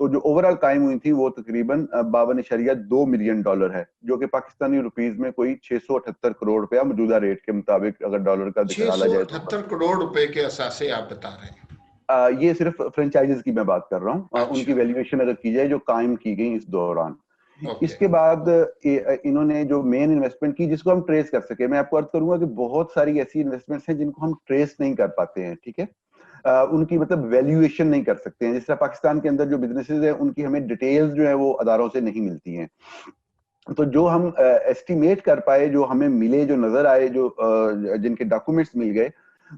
تو جو over all قائم ہوئی تھی وہ تقریباً $52.2 ملین ہے، جو کہ پاکستانی روپیز میں کوئی 678 کروڑ روپیہ موجودہ ریٹ کے مطابق اگر ڈالر کا ڈالا جائے تو 678 کروڑ روپے کے اثاثے آپ بتا رہے ہیں؟ یہ صرف فرنچائزز کی میں بات کر رہا ہوں، ان کی ویلیویشن اگر کی جائے جو قائم کی گئی اس دوران. اس کے بعد انہوں نے جو مین انویسٹمنٹ کی جس کو ہم ٹریس کر سکے، میں آپ کو عرض کروں گا کہ بہت ساری ایسی انویسٹمنٹس ہیں جن کو ہم ٹریس نہیں کر پاتے ہیں، ٹھیک ہے، ان کی مطلب ویلیویشن نہیں کر سکتے ہیں. جس طرح پاکستان کے اندر جو بزنسز ہیں ان کی ہمیں ڈیٹیلز جو ہیں وہ اداروں سے نہیں ملتی ہیں. تو جو ہم ایسٹیمیٹ کر پائے، جو ہمیں ملے، جو نظر آئے، جو جن کے ڈاکومنٹس مل گئے،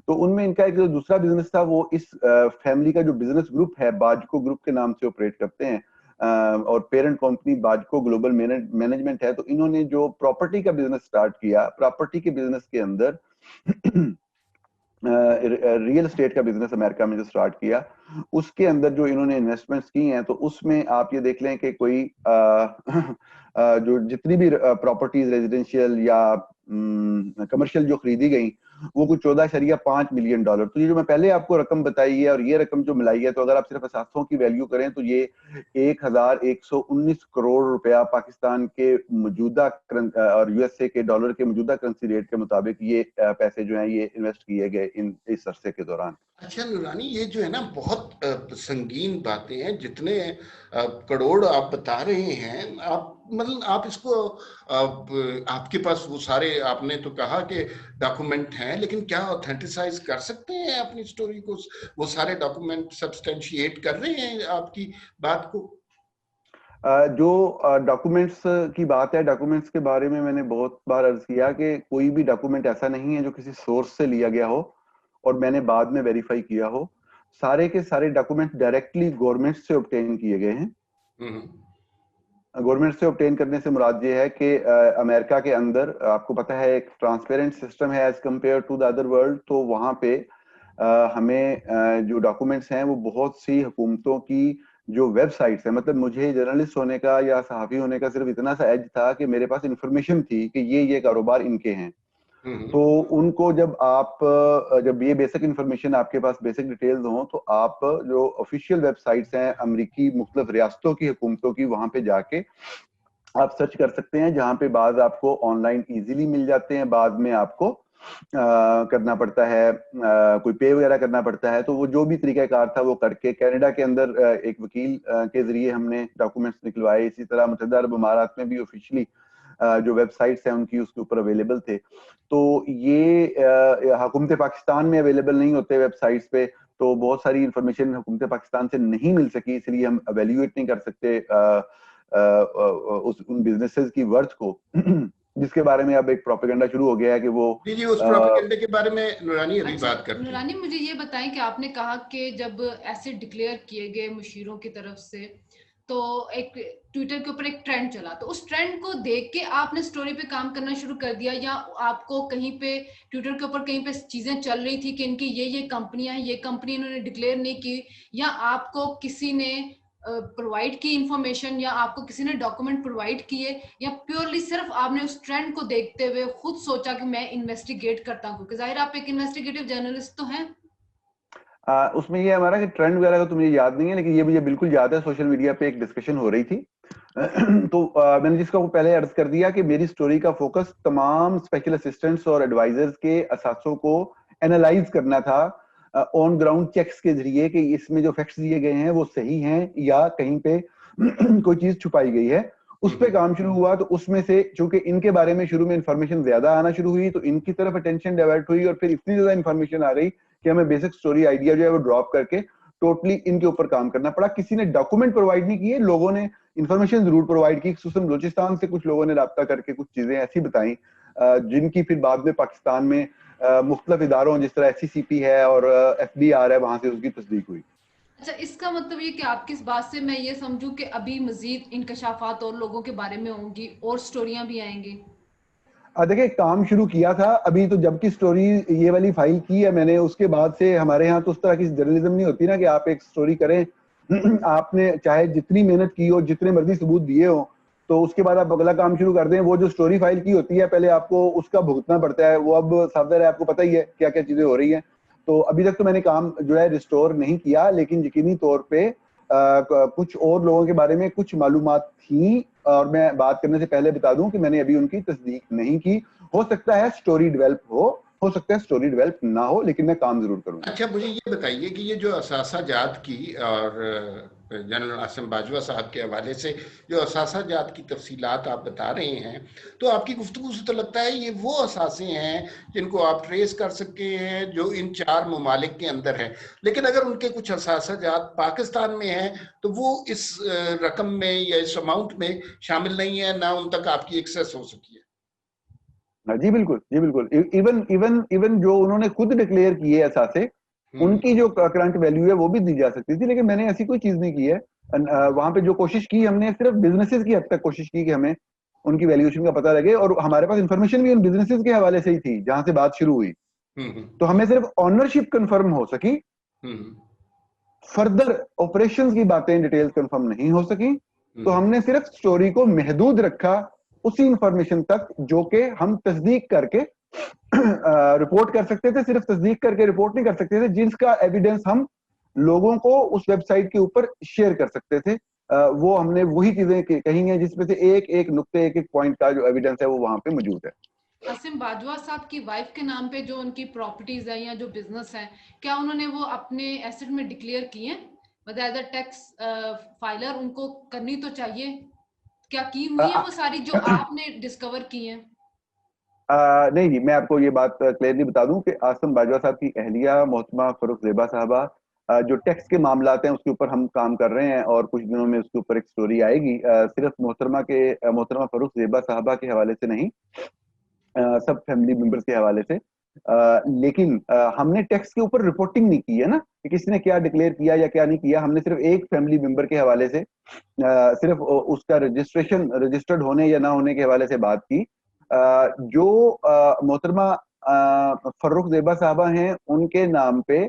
تو ان میں ان کا ایک جو دوسرا بزنس تھا وہ اس فیملی کا جو بزنس گروپ ہے باجکو گروپ کے نام سے آپریٹ کرتے ہیں، اور پیرنٹ کمپنی باجکو گلوبل مینجمنٹ ہے. تو انہوں نے جو پراپرٹی کا بزنس سٹارٹ کیا، پراپرٹی کے بزنس کے اندر ریئل اسٹیٹ کا بزنس امریکہ میں جو سٹارٹ کیا، اس کے اندر جو انہوں نے انویسٹمنٹس کی ہیں، تو اس میں آپ یہ دیکھ لیں کہ کوئی جو جتنی بھی پراپرٹیز ریزیڈینشیل یا کمرشل جو خریدی گئی وہ کچھ $14.5 ملین. تو یہ جو میں پہلے آپ کو رقم بتائی ہے اور یہ رقم جو ملائی ہے، تو اگر آپ صرف اثاثوں کی ویلیو کریں تو یہ 1119 کروڑ روپیہ پاکستان کے موجودہ اور یو ایس اے کے ڈالر کے موجودہ کرنسی ریٹ کے مطابق یہ پیسے جو ہیں یہ انویسٹ کیے گئے اس عرصے کے دوران. اچھا نورانی، یہ جو ہے نا بہت سنگین باتیں ہیں، جتنے کروڑ آپ بتا رہے ہیں، آپ مطلب آپ اس کو آپ کے پاس وہ سارے، آپ نے تو کہا کہ ڈاکومنٹ ہیں، لیکن کیا اوتھینٹسائز کر سکتے ہیں اپنی سٹوری کو؟ وہ سارے ڈاکومنٹ سبسٹینشیٹ کر رہے ہیں آپ کی بات کو؟ جو ڈاکومنٹس کی بات ہے، ڈاکومنٹس کے بارے میں نے بہت بار عرض کیا کہ کوئی بھی ڈاکومنٹ ایسا نہیں ہے جو کسی سورس سے لیا گیا ہو اور میں نے بعد میں ویریفائی کیا ہو. سارے کے سارے ڈاکومنٹ ڈائریکٹلی گورنمنٹ سے obtain کیے گئے ہیں. گورنمنٹ سے obtain کرنے سے مراد یہ ہے کہ امریکہ کے اندر آپ کو پتہ ہے ایک ٹرانسپیرنٹ سسٹم ہے as compared to the other world. تو وہاں پہ ہمیں جو ڈاکومنٹس ہیں وہ بہت سی حکومتوں کی جو ویب سائٹس ہیں، مطلب مجھے جرنلسٹ ہونے کا یا صحافی ہونے کا صرف اتنا سا ایج تھا کہ میرے پاس انفارمیشن تھی کہ یہ کاروبار ان کے ہیں. تو ان کو جب یہ بیسک انفارمیشن آپ کے پاس بیسک ڈیٹیلز ہوں تو آپ جو آفیشیل ویب سائٹس ہیں امریکی مختلف ریاستوں کی حکومتوں کی، وہاں پہ جا کے آپ سرچ کر سکتے ہیں، جہاں پہ بعض آپ کو آن لائن ایزیلی مل جاتے ہیں، بعد میں آپ کو کرنا پڑتا ہے، کوئی پے وغیرہ کرنا پڑتا ہے. تو وہ جو بھی طریقہ کار تھا وہ کر کے کینیڈا کے اندر ایک وکیل کے ذریعے ہم نے ڈاکومنٹس نکلوائے. اسی طرح متحدہ عرب امارات میں بھی آفیشلی جو ویب سائٹس ہیں ان کی اس کے اوپر اویلیبل تھے. تو یہ حکومت پاکستان میں اویلیبل نہیں ہوتے ویب سائٹس پہ، تو بہت ساری انفارمیشن حکومت پاکستان سے نہیں مل سکی، اس لیے ہم ایویلیویٹ نہیں کر سکتے ان بزنسز کی ورتھ کو، جس کے بارے میں اب ایک پروپیگنڈا شروع ہو گیا ہے کہ وہ جی اس پروپیگنڈے کے بارے میں نورانی ابھی بات کرتے ہیں. نورانی مجھے یہ بتائیں کہ آپ نے کہا کہ جب ایسے ڈکلیئر کیے گئے مشیروں کی طرف سے تو ایک ٹویٹر کے اوپر ایک ٹرینڈ چلا، تو اس ٹرینڈ کو دیکھ کے آپ نے سٹوری پہ کام کرنا شروع کر دیا، یا آپ کو کہیں پہ ٹویٹر کے اوپر کہیں پہ چیزیں چل رہی تھی کہ ان کی یہ کمپنیاں ہیں، یہ کمپنی انہوں نے ڈکلیئر نہیں کی، یا آپ کو کسی نے پرووائڈ کی انفارمیشن، یا آپ کو کسی نے ڈاکومنٹ پرووائڈ کیے، یا پیورلی صرف آپ نے اس ٹرینڈ کو دیکھتے ہوئے خود سوچا کہ میں انویسٹیگیٹ کرتا ہوں؟ کیونکہ ظاہر آپ ایک انویسٹیگیٹو جرنلسٹ تو ہیں. اس میں یہ ہمارا کہ ٹرینڈ وغیرہ کا تو مجھے یاد نہیں ہے، لیکن یہ مجھے بالکل یاد ہے سوشل میڈیا پہ ایک ڈسکشن ہو رہی تھی. تو میں نے جس کو پہلے عرض کر دیا کہ میری سٹوری کا فوکس تمام اسپیشل اسسٹنٹس اور ایڈوائزرز کے اثاثوں کو اینالائز کرنا تھا آن گراؤنڈ چیکس کے ذریعے کہ اس میں جو فیکٹس دیے گئے ہیں وہ صحیح ہیں یا کہیں پہ کوئی چیز چھپائی گئی ہے. اس پہ کام شروع ہوا. تو اس میں سے چونکہ ان کے بارے میں شروع میں انفارمیشن زیادہ آنا شروع ہوئی تو ان کی طرف اٹینشن ڈائیورٹ ہوئی، اور پھر اتنی زیادہ انفارمیشن آ گئی کہ ہمیں بیسک سٹوری آئیڈیا جو ہے وہ ڈراپ کر کے ٹوٹلی ان کے اوپر کام کرنا پڑا. کسی نے ڈاکومنٹ پرووائڈ نہیں کیے، لوگوں نے انفارمیشن ضرور پرووائڈ کی. خصوصاً بلوچستان سے کچھ لوگوں نے رابطہ کر کے کچھ چیزیں ایسی بتائیں جن کی پھر بعد میں پاکستان میں مختلف اداروں جس طرح SCCP ہے اور FBR ہے، وہاں سے اس کی تصدیق ہوئی. اچھا، اس کا مطلب یہ کہ آپ کس بات سے میں یہ سمجھوں کہ ابھی مزید انکشافات اور لوگوں کے بارے میں ہوں گی اور سٹوریاں بھی آئیں گی؟ دیکھیں کام شروع کیا تھا ابھی تو، جب کی سٹوری یہ والی فائل کی ہے میں نے، اس کے بعد سے ہمارے ہاں تو اس طرح کی جرنلزم نہیں ہوتی نا کہ آپ ایک سٹوری کریں، آپ نے چاہے جتنی محنت کی ہو، جتنے مرضی ثبوت دیے ہوں، تو اس کے بعد آپ اگلا کام شروع کر دیں. وہ جو سٹوری فائل کی ہوتی ہے پہلے آپ کو اس کا بھگتنا پڑتا ہے. وہ اب صاف ظاہر ہے آپ کو پتہ ہی ہے کیا کیا چیزیں ہو رہی ہیں. تو ابھی تک تو میں نے کام جو ہے ریسٹور نہیں کیا، لیکن یقینی طور پہ کچھ اور لوگوں کے بارے میں کچھ معلومات تھیں, اور میں بات کرنے سے پہلے بتا دوں کہ میں نے ابھی ان کی تصدیق نہیں کی. ہو سکتا ہے سٹوری ڈیولپ ہو سکتا ہے سٹوری ڈیولپ نہ ہو, لیکن میں کام ضرور کروں گا. اچھا مجھے یہ بتائیے کہ یہ جو اثاثہ جات کی اور جنرل عاصم باجوہ صاحب کے حوالے سے جو اثاثہ جات کی تفصیلات آپ بتا رہے ہیں, تو آپ کی گفتگو سے تو لگتا ہے یہ وہ اثاثے ہیں جن کو آپ ٹریس کر سکتے ہیں جو ان 4 ممالک کے اندر ہیں, لیکن اگر ان کے کچھ اثاثہ جات پاکستان میں ہیں تو وہ اس رقم میں یا اس اماؤنٹ میں شامل نہیں ہے, نہ ان تک آپ کی ایکسیس ہو سکی ہے. جی بالکل, جی بالکل. ایون جو انہوں نے خود ڈکلیئر کیے اثاثے, ان کی جو کرنٹ ویلیو ہے وہ بھی دی جا سکتی تھی, لیکن میں نے ایسی کوئی چیز نہیں کی ہے. وہاں پہ جو کوشش کی ہم نے صرف بزنسز کی حد تک کوشش کی کہ ہمیں ان کی ویلیوشن کا پتہ لگے, اور ہمارے پاس انفارمیشن بھی ان بزنسز کے حوالے سے ہی تھی جہاں سے بات شروع ہوئی. تو ہمیں صرف آنرشپ کنفرم ہو سکی, فردر آپریشنز کی باتیں ڈیٹیلز کنفرم نہیں ہو سکی. تو ہم نے صرف سٹوری کو محدود رکھا اسی انفارمیشن تک جو کہ ہم تصدیق کر کے رپورٹ کر سکتے تھے. صرف تصدیق کر کے رپورٹ نہیں کر سکتے تھے, جس کا ایویڈنس ہم لوگوں کو اس ویب سائٹ کے اوپر شیئر کر سکتے تھے. وہ ہم نے وہی چیزیں کہی ہیں جس میں سے ایک نقطے ایک پوائنٹ کا جو ایویڈنس ہے وہ وہاں پہ موجود ہے. عاصم باجوہ صاحب کی وائف کے نام پہ جو ان کی پراپرٹیز ہیں یا جو بزنس ہیں, کیا انہوں نے وہ اپنے ایسٹ میں ڈکلیئر کی ہیں؟ ایز اے ٹیکس فائلر ان کو کرنی تو چاہیے. کیا کی ہوئی ہیں وہ ساری جو آپ نے ڈسکور کی ہیں؟ نہیں جی, میں آپ کو یہ بات کلیئرلی بتا دوں کہ عاصم باجوہ صاحب کی اہلیہ محترمہ فروخ زیبا صاحبہ جو ٹیکس کے معاملات ہیں اس کے اوپر ہم کام کر رہے ہیں, اور کچھ دنوں میں اس کے اوپر ایک سٹوری آئے گی. صرف محترمہ فروخ زیبا صاحبہ کے حوالے سے نہیں, سب فیملی ممبرز کے حوالے سے. لیکن ہم نے ٹیکس کے اوپر رپورٹنگ نہیں کی ہے نا کہ کس نے کیا ڈکلیئر کیا یا کیا نہیں کیا. ہم نے صرف ایک فیملی ممبر کے حوالے سے صرف اس کا رجسٹرڈ ہونے یا نہ ہونے کے حوالے سے بات کی. جو محترمہ فروخ زیبا صاحبہ ہیں ان کے نام پہ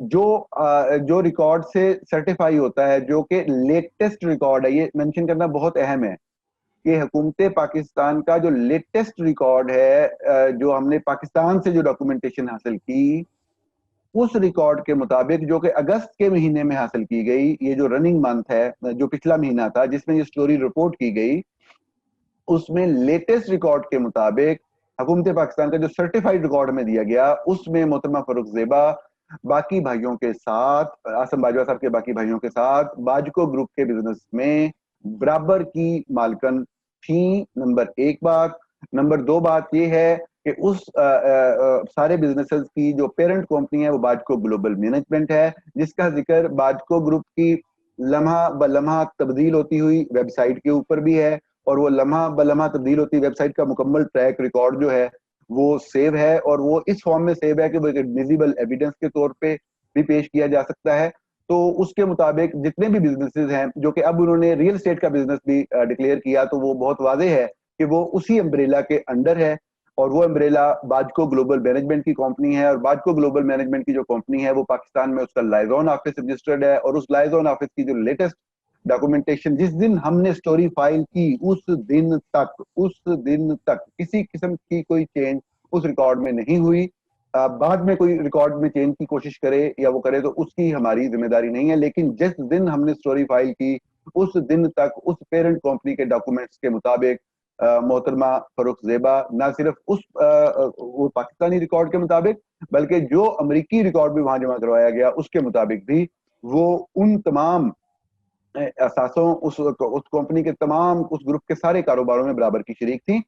جو ریکارڈ سے سرٹیفائی ہوتا ہے, جو کہ لیٹسٹ ریکارڈ ہے, یہ مینشن کرنا بہت اہم ہے کہ حکومت پاکستان کا جو لیٹسٹ ریکارڈ ہے, جو ہم نے پاکستان سے جو ڈاکومنٹیشن حاصل کی, اس ریکارڈ کے مطابق جو کہ اگست کے مہینے میں حاصل کی گئی, یہ جو رننگ منتھ ہے, جو پچھلا مہینہ تھا جس میں یہ سٹوری رپورٹ کی گئی, اس میں لیٹسٹ ریکارڈ کے مطابق حکومت پاکستان کا جو سرٹیفائیڈ ریکارڈ میں دیا گیا, اس میں محترمہ فروخ زیبا باقی بھائیوں کے ساتھ, عاصم باجوہ صاحب کے باقی بھائیوں کے ساتھ باجکو گروپ کے بزنس میں برابر کی مالکن تھی. نمبر 1 بات. نمبر 2 بات یہ ہے کہ اس سارے بزنسز کی جو پیرنٹ کمپنی ہے وہ باجکو گلوبل مینجمنٹ ہے, جس کا ذکر باجکو گروپ کی لمحہ بلمحہ تبدیل ہوتی ہوئی ویب سائٹ کے اوپر بھی ہے, اور وہ لمحہ بلمحہ تبدیل ہوتی ویب سائٹ کا مکمل ٹریک ریکارڈ جو ہے وہ سیو ہے, اور وہ اس فارم میں سیو ہے کہ وہ ایک ویزیبل ایویڈنس کے طور پہ بھی پیش کیا جا سکتا ہے. تو اس کے مطابق جتنے بھی بزنسز ہیں, جو کہ اب انہوں نے ریئل اسٹیٹ کا بزنس بھی ڈکلیئر کیا, تو وہ بہت واضح ہے کہ وہ اسی امبریلا کے انڈر ہے, اور وہ امبریلا باجکو گلوبل مینجمنٹ کی کمپنی ہے. اور باجکو گلوبل مینجمنٹ کی جو کمپنی ہے وہ پاکستان میں اس کا لائزون آفس رجسٹرڈ ہے, اور اس لائزون آفس کی جو لیٹسٹ ڈاکومنٹیشن جس دن ہم نے سٹوری فائل کی اس دن تک کسی قسم کی کوئی چینج اس ریکارڈ میں نہیں ہوئی. بعد میں کوئی ریکارڈ میں چینج کی کوشش کرے یا وہ کرے تو اس کی ہماری ذمہ داری نہیں ہے, لیکن جس دن ہم نے سٹوری فائل کی اس دن تک اس پیرنٹ کمپنی کے ڈاکومنٹس کے مطابق محترمہ فروخ زیبا نہ صرف اس وہ پاکستانی ریکارڈ کے مطابق بلکہ جو امریکی ریکارڈ بھی وہاں جمع کروایا گیا اس کے مطابق بھی وہ ان تمام اثاثوں اس کمپنی کے تمام اس گروپ کے سارے کاروباروں میں برابر کی شریک تھی.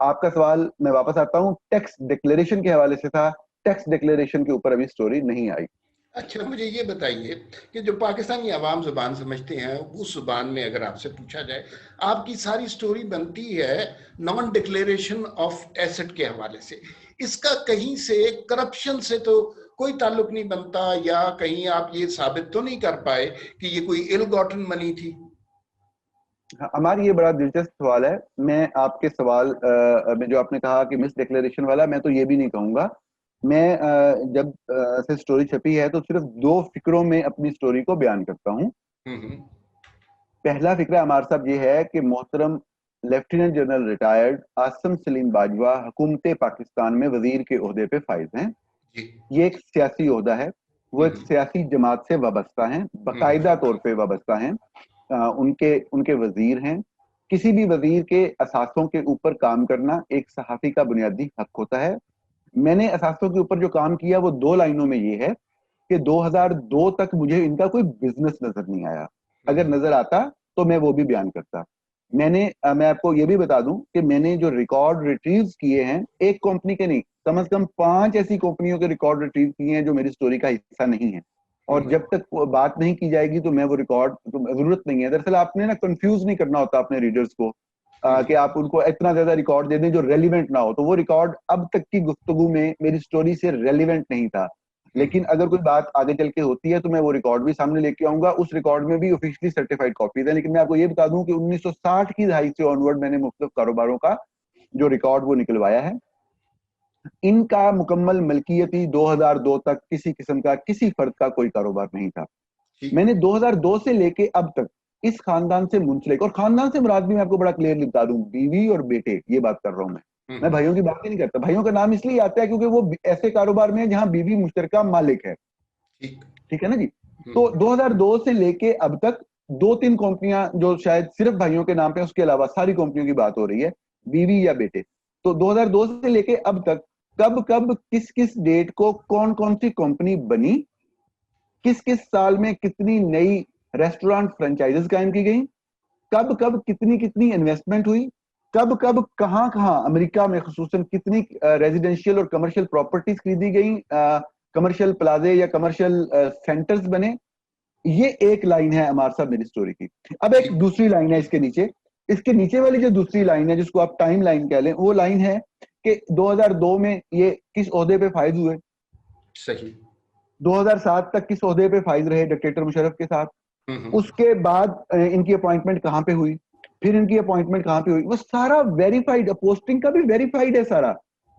آپ کا سوال میں واپس آتا ہوں, ٹیکس ڈکلیریشن کے حوالے سے تھا. ٹیکس ڈکلیریشن کے اوپر ابھی سٹوری نہیں آئی. اچھا مجھے یہ بتائیے کہ جو پاکستانی عوام زبان سمجھتے ہیں اس زبان میں اگر آپ سے پوچھا جائے, آپ کی ساری سٹوری بنتی ہے نان ڈکلیریشن آف ایسٹ کے حوالے سے, اس کا کہیں سے کرپشن سے تو کوئی تعلق نہیں بنتا, یا کہیں آپ یہ ثابت تو نہیں کر پائے کہ یہ کوئی ill gotten money تھی؟ ہماری یہ بڑا دلچسپ سوال ہے. میں آپ کے سوال میں جو آپ نے کہا کہ مس ڈکلیریشن والا, میں تو یہ بھی نہیں کہوں گا. میں جب سے سٹوری چھپی ہے تو صرف 2 فکروں میں اپنی سٹوری کو بیان کرتا ہوں. پہلا فکرہ عمار صاحب یہ ہے کہ محترم lieutenant general retired Asim Saleem Bajwa حکومت پاکستان میں وزیر کے عہدے پہ فائز ہیں. یہ ایک سیاسی عہدہ ہے, وہ ایک سیاسی جماعت سے وابستہ ہیں, باقاعدہ طور پہ وابستہ ہیں. ان کے وزیر ہیں. کسی بھی وزیر کے اثاثوں کے اوپر کام کرنا ایک صحافی کا بنیادی حق ہوتا ہے. میں نے اثاثوں کے اوپر جو کام کیا وہ 2 لائنوں میں یہ ہے کہ 2002 تک مجھے ان کا کوئی بزنس نظر نہیں آیا. اگر نظر آتا تو میں وہ بھی بیان کرتا. میں آپ کو یہ بھی بتا دوں کہ میں نے جو ریکارڈ ریٹریوز کیے ہیں, ایک کمپنی کے نہیں, کم از کم 5 ایسی کمپنیوں کے ریکارڈ ریٹریو کیے ہیں جو میری سٹوری کا حصہ نہیں ہے. اور جب تک بات نہیں کی جائے گی تو میں وہ ریکارڈ, ضرورت نہیں ہے. دراصل آپ نے نا کنفیوز نہیں کرنا ہوتا اپنے ریڈرز کو کہ آپ ان کو اتنا زیادہ ریکارڈ دے دیں جو ریلیونٹ نہ ہو. تو وہ ریکارڈ اب تک کی گفتگو میں میری سٹوری سے ریلیونٹ نہیں تھا. لیکن اگر کوئی بات آگے چل کے ہوتی ہے تو میں وہ ریکارڈ بھی سامنے لے کے آؤں گا. اس ریکارڈ میں بھی آفیشلی سرٹیفائڈ کاپیز ہیں. لیکن میں آپ کو یہ بتا دوں کہ 1960 کی دہائی سے آنورڈ میں نے مختلف کاروباروں کا جو ریکارڈ وہ نکلوایا ہے. ان کا مکمل ملکیتی 2002 تک کسی قسم کا کسی فرد کا کوئی کاروبار نہیں تھا. میں نے 2002 سے لے کے اب تک اس خاندان سے منسلک, اور خاندان سے مراد بھی میں آپ کو بڑا کلیئرلی بتا دوں, بیوی اور بیٹے, یہ بات کر رہا ہوں میں بھائیوں کی بات ہی نہیں کرتا. بھائیوں کا نام اس لیے آتا ہے کیونکہ وہ ایسے کاروبار میں جہاں بیوی مشترکہ مالک ہے. ٹھیک ہے نا جی. تو 2002 سے لے کے اب تک 2-3 کمپنیاں جو شاید صرف بھائیوں کے نام پہ, اس کے علاوہ ساری کمپنیوں کی بات ہو رہی ہے, بیوی یا بیٹے. تو 2002 سے لے کے اب تک کب کس ڈیٹ کو کون سی کمپنی بنی, کس سال میں کتنی نئی ریسٹورانٹ فرنچائزز قائم کی گئی, کب کتنی انویسٹمنٹ ہوئی, کب کہاں امریکہ میں خصوصاً کتنی ریزیڈینشیل اور کمرشل پراپرٹیز خریدی گئی, کمرشل پلازے یا کمرشل سینٹرز بنے. یہ ایک لائن ہے عمار صاحب میری سٹوری کی. اب ایک دوسری لائن ہے اس کے نیچے والی جو دوسری لائن ہے جس کو آپ ٹائم لائن کہہ لیں, وہ لائن ہے کہ 2002 میں یہ کس عہدے پہ فائز ہوئے, صحیح, 2007 تک کس عہدے پہ فائز رہے ڈکٹیٹر مشرف کے ساتھ, اس کے بعد ان کی اپوائنٹمنٹ کہاں پہ ہوئی, پھر ان کی اپوائنٹمنٹ کہاں پہ ہوئی, وہ سارا ویریفائڈ, پوسٹنگ کا بھی ویریفائڈ ہے سارا,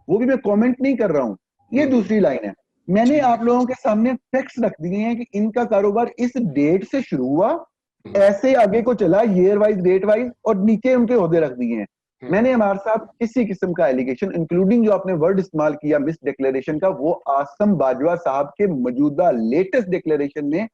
وہ بھی میں کامنٹ نہیں کر رہا ہوں. یہ دوسری لائن ہے. میں نے آپ لوگوں کے سامنے فیکٹس رکھ دیے ہیں کہ ان کا کاروبار اس ڈیٹ سے شروع ہوا, ایسے آگے کو چلا, ایئر وائز, ڈیٹ وائز, اور نیچے ان کے عہدے رکھ دیے ہیں. میں نے ہمارے صاحب کسی قسم کا ایلیگیشن, انکلوڈنگ جو آپ نے ورڈ استعمال کیا مس ڈکلیریشن کا, وہ آسم باجوہ صاحب کے موجودہ لیٹسٹ ڈکلیریشن میں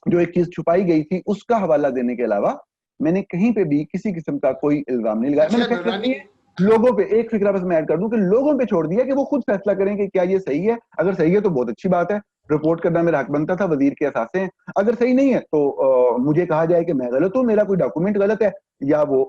جو ایک چیز چھپائی گئی تھی اس کا حوالہ دینے کے علاوہ میں نے کہیں پہ بھی کسی قسم کا کوئی الزام نہیں لگایا. میں نے فیصلہ کیا لوگوں پہ, ایک فکرہ بس میں ایڈ کر دوں کہ لوگوں پہ چھوڑ دیا کہ وہ خود فیصلہ کریں کہ کیا یہ صحیح ہے. اگر صحیح ہے تو بہت اچھی بات ہے, رپورٹ کرنا میرا حق بنتا تھا, وزیر کے اثاثے ہیں. اگر صحیح نہیں ہے تو مجھے کہا جائے کہ میں غلط ہوں, میرا کوئی ڈاکومنٹ غلط ہے, یا وہ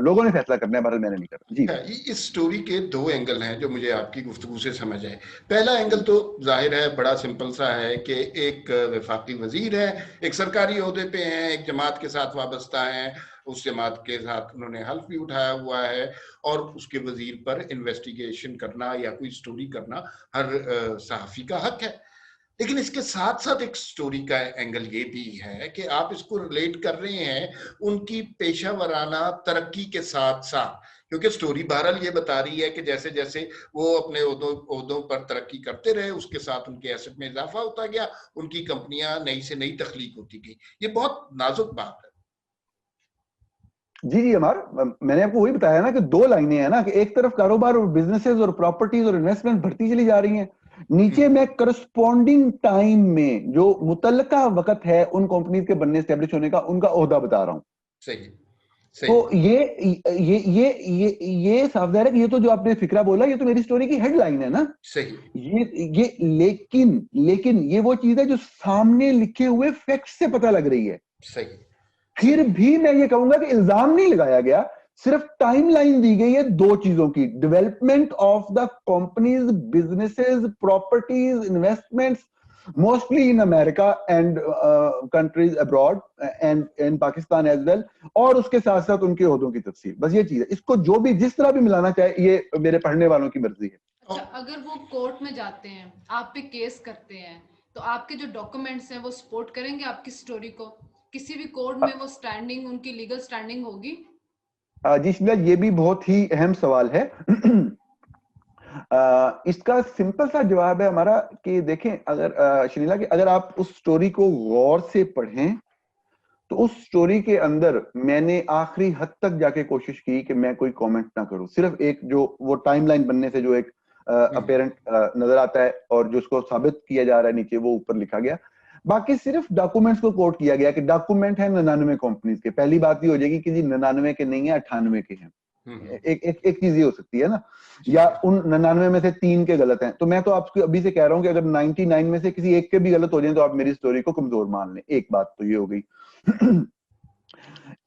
لوگوں نے فیصلہ کرنا ہے, بہرحال میں نے نہیں کرنا. جی, اس سٹوری کے 2 اینگل ہیں جو مجھے آپ کی گفتگو سے سمجھ آئے. پہلا اینگل تو ظاہر ہے بڑا سمپل سا ہے کہ ایک وفاقی وزیر ہے, ایک سرکاری عہدے پہ ہیں, ایک جماعت کے ساتھ وابستہ ہیں, اس جماعت کے ساتھ انہوں نے حلف بھی اٹھایا ہوا ہے, اور اس کے وزیر پر انویسٹیگیشن کرنا یا کوئی سٹوری کرنا ہر صحافی کا حق ہے. لیکن اس کے ساتھ ساتھ ایک سٹوری کا اینگل یہ بھی ہے کہ آپ اس کو ریلیٹ کر رہے ہیں ان کی پیشہ ورانہ ترقی کے ساتھ ساتھ, کیونکہ سٹوری بہرحال یہ بتا رہی ہے کہ جیسے جیسے وہ اپنے عہدوں پر ترقی کرتے رہے, اس کے ساتھ ان کے ایسٹ میں اضافہ ہوتا گیا, ان کی کمپنیاں نئی سے نئی تخلیق ہوتی گئی. یہ بہت نازک بات ہے. جی عمار, میں نے آپ کو وہی بتایا نا کہ 2 لائنیں ہیں نا, کہ ایک طرف کاروبار اور بزنسز اور پراپرٹیز اور انویسٹمنٹ بڑھتی چلی جا رہی ہیں, نیچے میں کرسپونڈنگ ٹائم میں جو متعلقہ وقت ہے ان کمپنیز کے بننے اسٹیبلش ہونے کا, ان کا عہدہ بتا رہا ہوں. صحیح. تو یہ صاف ظاہر ہے کہ یہ تو جو آپ نے فکرہ بولا یہ تو میری سٹوری کی ہیڈ لائن ہے نا. صحیح. لیکن یہ وہ چیز ہے جو سامنے لکھے ہوئے فیکٹ سے پتہ لگ رہی ہے. صحیح. پھر بھی میں یہ کہوں گا کہ الزام نہیں لگایا گیا, صرف ٹائم لائن دی گئی ہے 2 چیزوں کی, development of the companies, businesses, properties, investments mostly in America and countries abroad and in Pakistan as well, اور اس کے ساتھ ساتھ ان کے عہدوں کی تفصیل. بس یہ چیز ہے, اس کو جو بھی جس طرح بھی ملانا چاہے یہ میرے پڑھنے والوں کی مرضی ہے. اچھا, اگر وہ کورٹ میں جاتے ہیں, آپ پہ کیس کرتے ہیں, تو آپ کے جو ڈاکومنٹس ہیں وہ سپورٹ کریں گے آپ کی سٹوری کو؟ کسی بھی کورٹ میں وہ سٹینڈنگ, ان کی لیگل سٹینڈنگ ہوگی؟ جی شنیلا, یہ بھی بہت ہی اہم سوال ہے. اس کا سمپل سا جواب ہے ہمارا کہ دیکھیں, اگر شنیلا کہ اگر آپ اس سٹوری کو غور سے پڑھیں تو اس سٹوری کے اندر میں نے آخری حد تک جا کے کوشش کی کہ میں کوئی کامنٹ نہ کروں, صرف ایک جو وہ ٹائم لائن بننے سے جو ایک اپیرنٹ نظر آتا ہے اور جو اس کو ثابت کیا جا رہا ہے نیچے وہ اوپر لکھا گیا. باقی صرف ڈاکومنٹس کو کوٹ کیا گیا کہ ڈاکومنٹ ہے 99 کمپنیز کے. پہلی بات یہ ہو جائے گی کہ جی 99 کے نہیں ہے 98 کے ہیں. ایک چیز یہ ہو سکتی ہے نا, یا ان 99 میں سے 3 کے غلط ہیں. تو میں تو آپ کو ابھی سے کہہ رہا ہوں کہ اگر 99 میں سے کسی ایک کے بھی غلط ہو جائیں تو آپ میری سٹوری کو کمزور مان لیں. ایک بات تو یہ ہو گئی.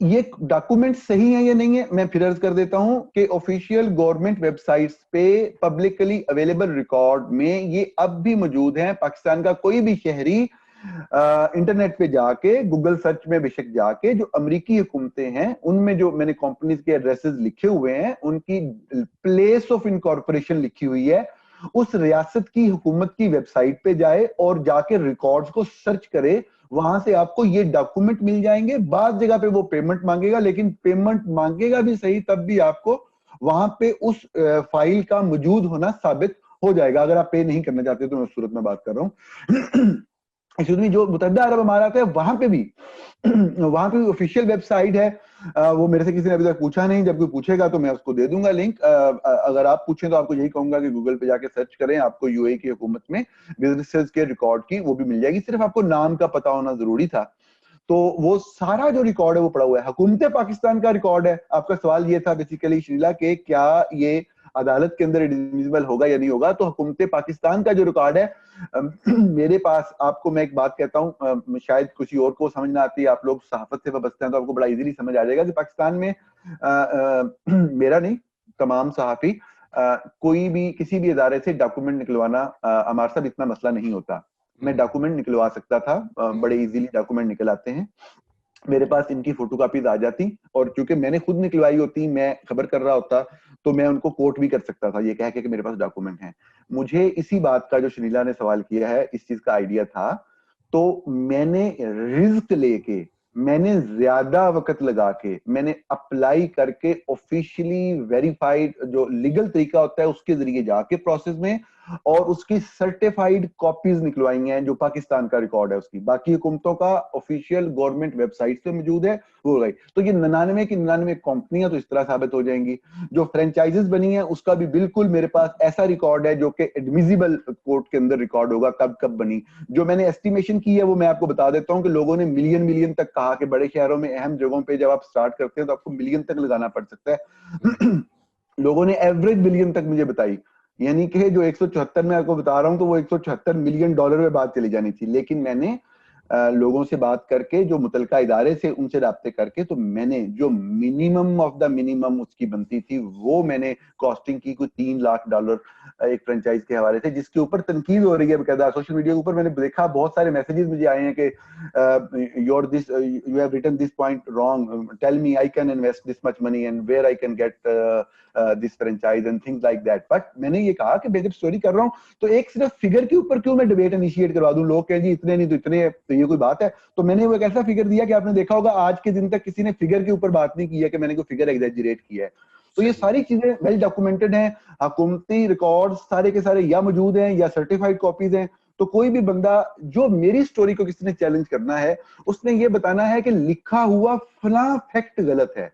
یہ ڈاکومنٹ صحیح ہیں یا نہیں ہے, میں پھر عرض کر دیتا ہوں کہ آفیشیل گورنمنٹ ویب سائٹس پہ پبلکلی اویلیبل ریکارڈ میں یہ اب بھی موجود ہیں. پاکستان کا کوئی بھی شہری انٹرنیٹ پہ جا کے گوگل سرچ میں بے شک جا کے جو امریکی حکومتیں ہیں ان میں جو میں نے کمپنیز کے ایڈریسز لکھے ہوئے ہیں ان کی پلیس آف انکارپوریشن لکھی ہوئی ہے, اس ریاست کی حکومت کی ویب سائٹ پہ جائے اور جا کے ریکارڈز کو سرچ کرے, وہاں سے آپ کو یہ ڈاکومنٹ مل جائیں گے. بعض جگہ پہ وہ پیمنٹ مانگے گا, لیکن پیمنٹ مانگے گا بھی صحیح تب بھی آپ کو وہاں پہ اس فائل کا موجود ہونا ثابت ہو جائے گا. اگر آپ پے نہیں کرنا چاہتے تو میں اس صورت میں بات کر رہا ہوں. جو متحدہ عرب امارات ہے وہاں پہ بھی آفیشیل ویب سائٹ ہے. وہ میرے سے کسی نے ابھی تک پوچھا نہیں, جب کوئی پوچھے گا تو میں اس کو دے دوں گا لنک. اگر آپ پوچھیں تو آپ کو یہی کہوں گا کہ گوگل پہ جا کے سرچ کریں, آپ کو یو اے کی حکومت میں بزنسز کے ریکارڈ کی وہ بھی مل جائے گی. صرف آپ کو نام کا پتہ ہونا ضروری تھا. تو وہ سارا جو ریکارڈ ہے وہ پڑا ہوا ہے, حکومت پاکستان کا ریکارڈ ہے. آپ کا سوال یہ تھا بیسیکلی شنیلا کہ کیا یہ عدالت کے اندر ایڈمیسیبل ہوگا یا نہیں ہوگا. تو حکومت پاکستان کا جو ریکارڈ ہے میرے پاس, آپ کو میں ایک بات کہتا ہوں, شاید کسی اور کو سمجھ نہ آتی, آپ لوگ صحافت سے وابستہ ہیں تو آپ کو بڑا ایزیلی سمجھ آ جائے گا کہ پاکستان میں میرا نہیں تمام صحافی کوئی بھی کسی بھی ادارے سے ڈاکومنٹ نکلوانا ہمارے ساتھ اتنا مسئلہ نہیں ہوتا. میں ڈاکومنٹ نکلوا سکتا تھا, بڑے ایزیلی ڈاکومنٹ نکل آتے ہیں میرے پاس, ان کی فوٹو کاپیز آ جاتی, اور چونکہ میں نے خود نکلوائی ہوتی, میں خبر کر رہا ہوتا تو میں ان کو کوٹ بھی کر سکتا تھا یہ کہہ کے کہ میرے پاس ڈاکومنٹ ہیں. مجھے اسی بات کا جو شنیلا نے سوال کیا ہے اس چیز کا آئیڈیا تھا, تو میں نے رزق لے کے, میں نے زیادہ وقت لگا کے, میں نے اپلائی کر کے آفیشلی ویریفائڈ جو لیگل طریقہ ہوتا ہے اس کے ذریعے جا کے پروسیس میں, اور اس کی سرٹیفائڈ کاپیز نکلوائی ہیں جو پاکستان کا ریکارڈ ہے اس کی. باقی حکومتوں کا آفیشیل گورنمنٹ ویب سائٹ پہ موجود ہے وہ گئی. تو یہ 99 کی 99 کمپنیاں تو اس طرح ثابت ہو جائیں گی. جو فرینچائزز بنی ہیں اس کا بھی بالکل میرے پاس ایسا ریکارڈ ہے جو کہ ایڈمیسیبل کورٹ کے اندر ریکارڈ ہوگا کب بنی. جو میں نے ایسٹیمیشن کی ہے وہ میں آپ کو بتا دیتا ہوں کہ لوگوں نے ملین تک کہا کہ بڑے شہروں میں اہم جگہوں پہ جب آپ سٹارٹ کرتے ہیں تو آپ کو ملین تک لگانا پڑ سکتا ہے. لوگوں نے ایوریج ملین تک مجھے بتائی, یعنی کہ جو 174 میں آپ کو بتا رہا ہوں تو وہ $174 ملین میں بات چلی جانی تھی. لیکن میں نے لوگوں سے بات کر کے, جو متعلقہ ادارے سے ان سے رابطے کر کے, تو میں نے جو منیمم آف دا منیمم اس کی بنتی تھی وہ میں نے کاسٹنگ کی کوئی $3 لاکھ ایک فرینچائز کے حوالے سے, جس کے اوپر تنقید ہو رہی ہے باقاعدہ سوشل میڈیا کے اوپر. میں نے دیکھا بہت سارے میسیجز مجھے آئے ہیں کہ you have written this point wrong, tell me I can invest this much money and where I can get this franchise and things like that. But میں نے یہ کہا کہ میں جب اسٹوری کر رہا ہوں تو ایک صرف فگر کے اوپر کیوں میں ڈبیٹ انیشیٹ کروا دوں. لوگ کہیں جی اتنے نہیں تو اتنے, تو یہ کوئی بات ہے. تو میں نے وہ ایک ایسا فگر دیا کہ آپ نے دیکھا ہوگا آج کے دن تک کسی نے فگر کے اوپر بات نہیں کی ہے کہ میں نے کوئی فگر ایگزیجریٹ کیا ہے. تو یہ ساری چیزیں ویل ڈاکومنٹڈ ہیں, حکومتی ریکارڈ سارے کے سارے یا موجود ہیں یا سرٹیفائڈ کاپیز ہیں. تو کوئی بھی بندہ جو میری سٹوری کو کسی نے چیلنج کرنا ہے اس نے یہ بتانا ہے کہ لکھا ہوا فلاں فیکٹ غلط ہے.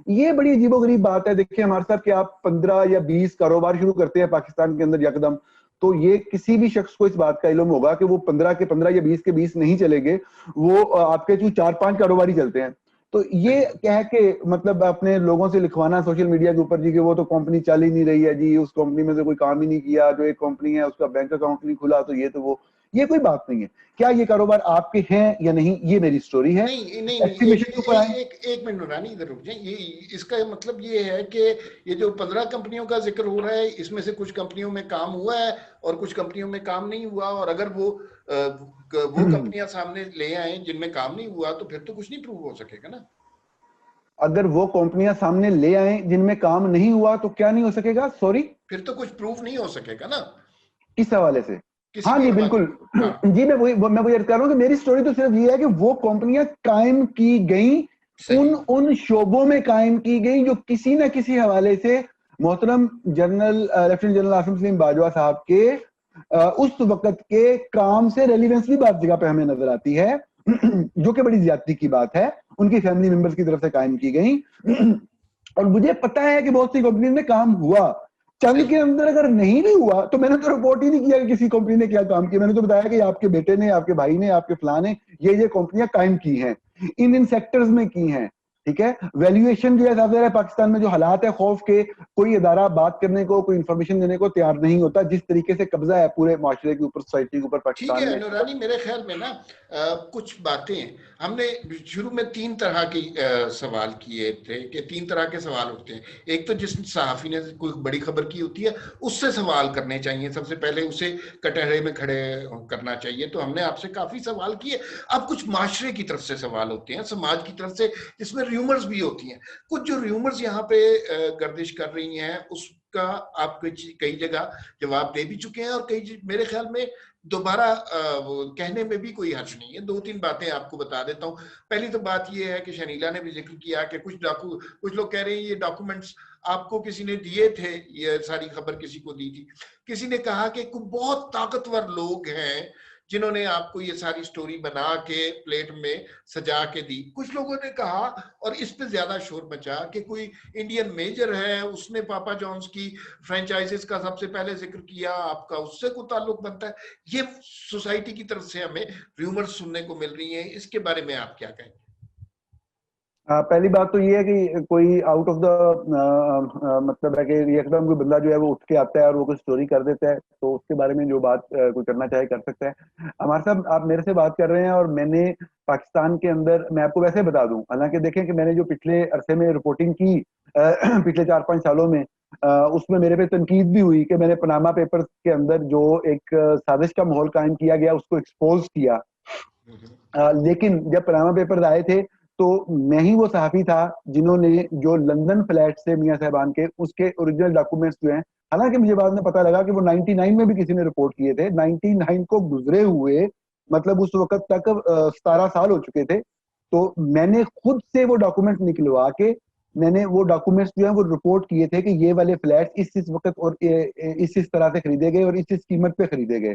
یہ بڑی عجیب و غریب بات ہے. دیکھیں ہمارے ساتھ کہ آپ 15 یا 20 کاروبار شروع کرتے ہیں پاکستان کے اندر یکدم, تو یہ کسی بھی شخص کو اس بات کا علم ہوگا کہ وہ 15 کے 15 یا 20 کے 20 نہیں چلے گے, وہ آپ کے 4-5 کاروبار ہی چلتے ہیں. تو یہ کہہ کے مطلب اپنے لوگوں سے لکھوانا سوشل میڈیا کے اوپر جی کہ وہ تو کمپنی چل ہی نہیں رہی ہے, جی اس کمپنی میں سے کوئی کام ہی نہیں کیا, جو ایک کمپنی ہے اس کا بینک اکاؤنٹ نہیں کھلا, تو یہ تو وہ, یہ کوئی بات نہیں ہے. کیا یہ کاروبار آپ کے ہیں یا نہیں, یہ میری سٹوری ہے. ایک منٹ نورانی ادھر رک جائیں. یہ اس کا مطلب یہ ہے کہ یہ جو 15 کمپنیوں کا ذکر ہو رہا ہے اس میں سے کچھ کمپنیوں میں کام ہوا ہے اور کچھ کمپنیوں میں کام نہیں ہوا, اور اگر وہ کمپنیاں سامنے لے آئیں جن میں کام نہیں ہوا تو پھر تو کچھ نہیں پروو ہو سکے گا نا. اگر وہ کمپنیاں سامنے لے آئیں جن میں کام نہیں ہوا تو کیا نہیں ہو سکے گا, سوری پھر تو کچھ پروف نہیں ہو سکے گا نا کس حوالے سے. ہاں جی بالکل جی, میں وہی کہہ رہا ہوں کہ میری سٹوری تو صرف یہ ہے کہ وہ کمپنیاں قائم کی گئیں, ان شعبوں میں قائم کی گئی جو کسی نہ کسی حوالے سے محترم لیفٹیننٹ جنرل عاصم سلیم باجوہ صاحب کے اس وقت کے کام سے ریلیونس بھی بعض جگہ پہ ہمیں نظر آتی ہے, جو کہ بڑی زیادتی کی بات ہے. ان کی فیملی ممبرز کی طرف سے قائم کی گئی, اور مجھے پتا ہے کہ بہت سی کمپنیز میں کام ہوا, چند کے اندر اگر نہیں بھی ہوا تو میں نے تو رپورٹ ہی نہیں کیا کہ کسی کمپنی نے کیا کام کیا. میں نے تو بتایا کہ آپ کے بیٹے نے, آپ کے بھائی نے, آپ کے فلاں نے یہ کمپنیاں قائم کی ہیں, ان سیکٹرز میں کی ہیں. ٹھیک ہے, ویلیویشن جو ہے صاحب ذرا پاکستان میں جو حالات ہے خوف کے, کوئی ادارہ بات کرنے کو, کوئی انفارمیشن دینے کو تیار نہیں ہوتا, جس طریقے سے قبضہ ہے پورے معاشرے کے اوپر, سوسائٹی کے اوپر ٹھیک پاکستان ہے میں. نورانی, میرے خیال میں نا کچھ باتیں ہم نے شروع میں 3 طرح کی سوال کیے تھے کہ 3 طرح کے سوال اٹھتے ہیں. ایک تو جس صحافی نے کوئی بڑی خبر کی ہوتی ہے اس سے سوال کرنے چاہیے, سب سے پہلے اسے کٹہرے میں کھڑے کرنا چاہیے. تو ہم نے آپ سے کافی سوال کیے. اب کچھ معاشرے کی طرف سے سوال ہوتے ہیں, سماج کی طرف سے, جس میں ریومرز بھی ہوتی ہیں. کچھ جو ریومرز یہاں پہ گردش کر رہی ہیں اس کا آپ کئی جگہ جواب دے بھی چکے ہیں, اور کئی میرے خیال میں دوبارہ کہنے میں بھی کوئی حرج نہیں ہے. 2-3 باتیں آپ کو بتا دیتا ہوں. پہلی تو بات یہ ہے کہ شنیلا نے بھی ذکر کیا کہ کچھ لوگ کہہ رہے ہیں یہ ڈاکومنٹس آپ کو کسی نے دیے تھے, یہ ساری خبر کسی کو دی تھی. کسی نے کہا کہ بہت طاقتور لوگ ہیں جنہوں نے آپ کو یہ ساری سٹوری بنا کے پلیٹ میں سجا کے دی. کچھ لوگوں نے کہا, اور اس پہ زیادہ شور مچا, کہ کوئی انڈین میجر ہے, اس نے پاپا جونز کی فرینچائزز کا سب سے پہلے ذکر کیا, آپ کا اس سے کوئی تعلق بنتا ہے. یہ سوسائٹی کی طرف سے ہمیں ریومرز سننے کو مل رہی ہیں, اس کے بارے میں آپ کیا کہیں؟ پہلی بات تو یہ ہے کہ کوئی آؤٹ آف دا مطلب ہے کہ ایک دم کوئی بندہ جو ہے وہ اٹھ کے آتا ہے اور وہ کوئی سٹوری کر دیتا ہے, تو اس کے بارے میں جو بات کوئی کرنا چاہے کر سکتا ہے. ہمارے صاحب آپ میرے سے بات کر رہے ہیں, اور میں نے پاکستان کے اندر, میں آپ کو ویسے بتا دوں, حالانکہ دیکھیں کہ میں نے جو پچھلے عرصے میں رپورٹنگ کی پچھلے 4-5 سالوں میں, اس میں میرے پہ تنقید بھی ہوئی کہ میں نے پاناما پیپرز کے اندر جو ایک سازش کا ماحول قائم کیا گیا اس کو ایکسپوز کیا. لیکن جب پاناما پیپرز آئے تھے تو میں ہی وہ صحافی تھا جنہوں نے جو لندن فلیٹ سے میاں صاحبان کے اس کے اوریجنل ڈاکومنٹس جو ہیں, حالانکہ مجھے بعد میں پتا لگا کہ وہ 99 میں بھی کسی نے رپورٹ کیے تھے, 99 کو گزرے ہوئے, مطلب اس وقت تک 17 سال ہو چکے تھے, تو میں نے خود سے وہ ڈاکومنٹ نکلوا کے میں نے وہ ڈاکومنٹس جو ہیں وہ رپورٹ کیے تھے کہ یہ والے فلیٹ اس وقت اور اس طرح سے خریدے گئے اور اس قیمت پہ خریدے گئے.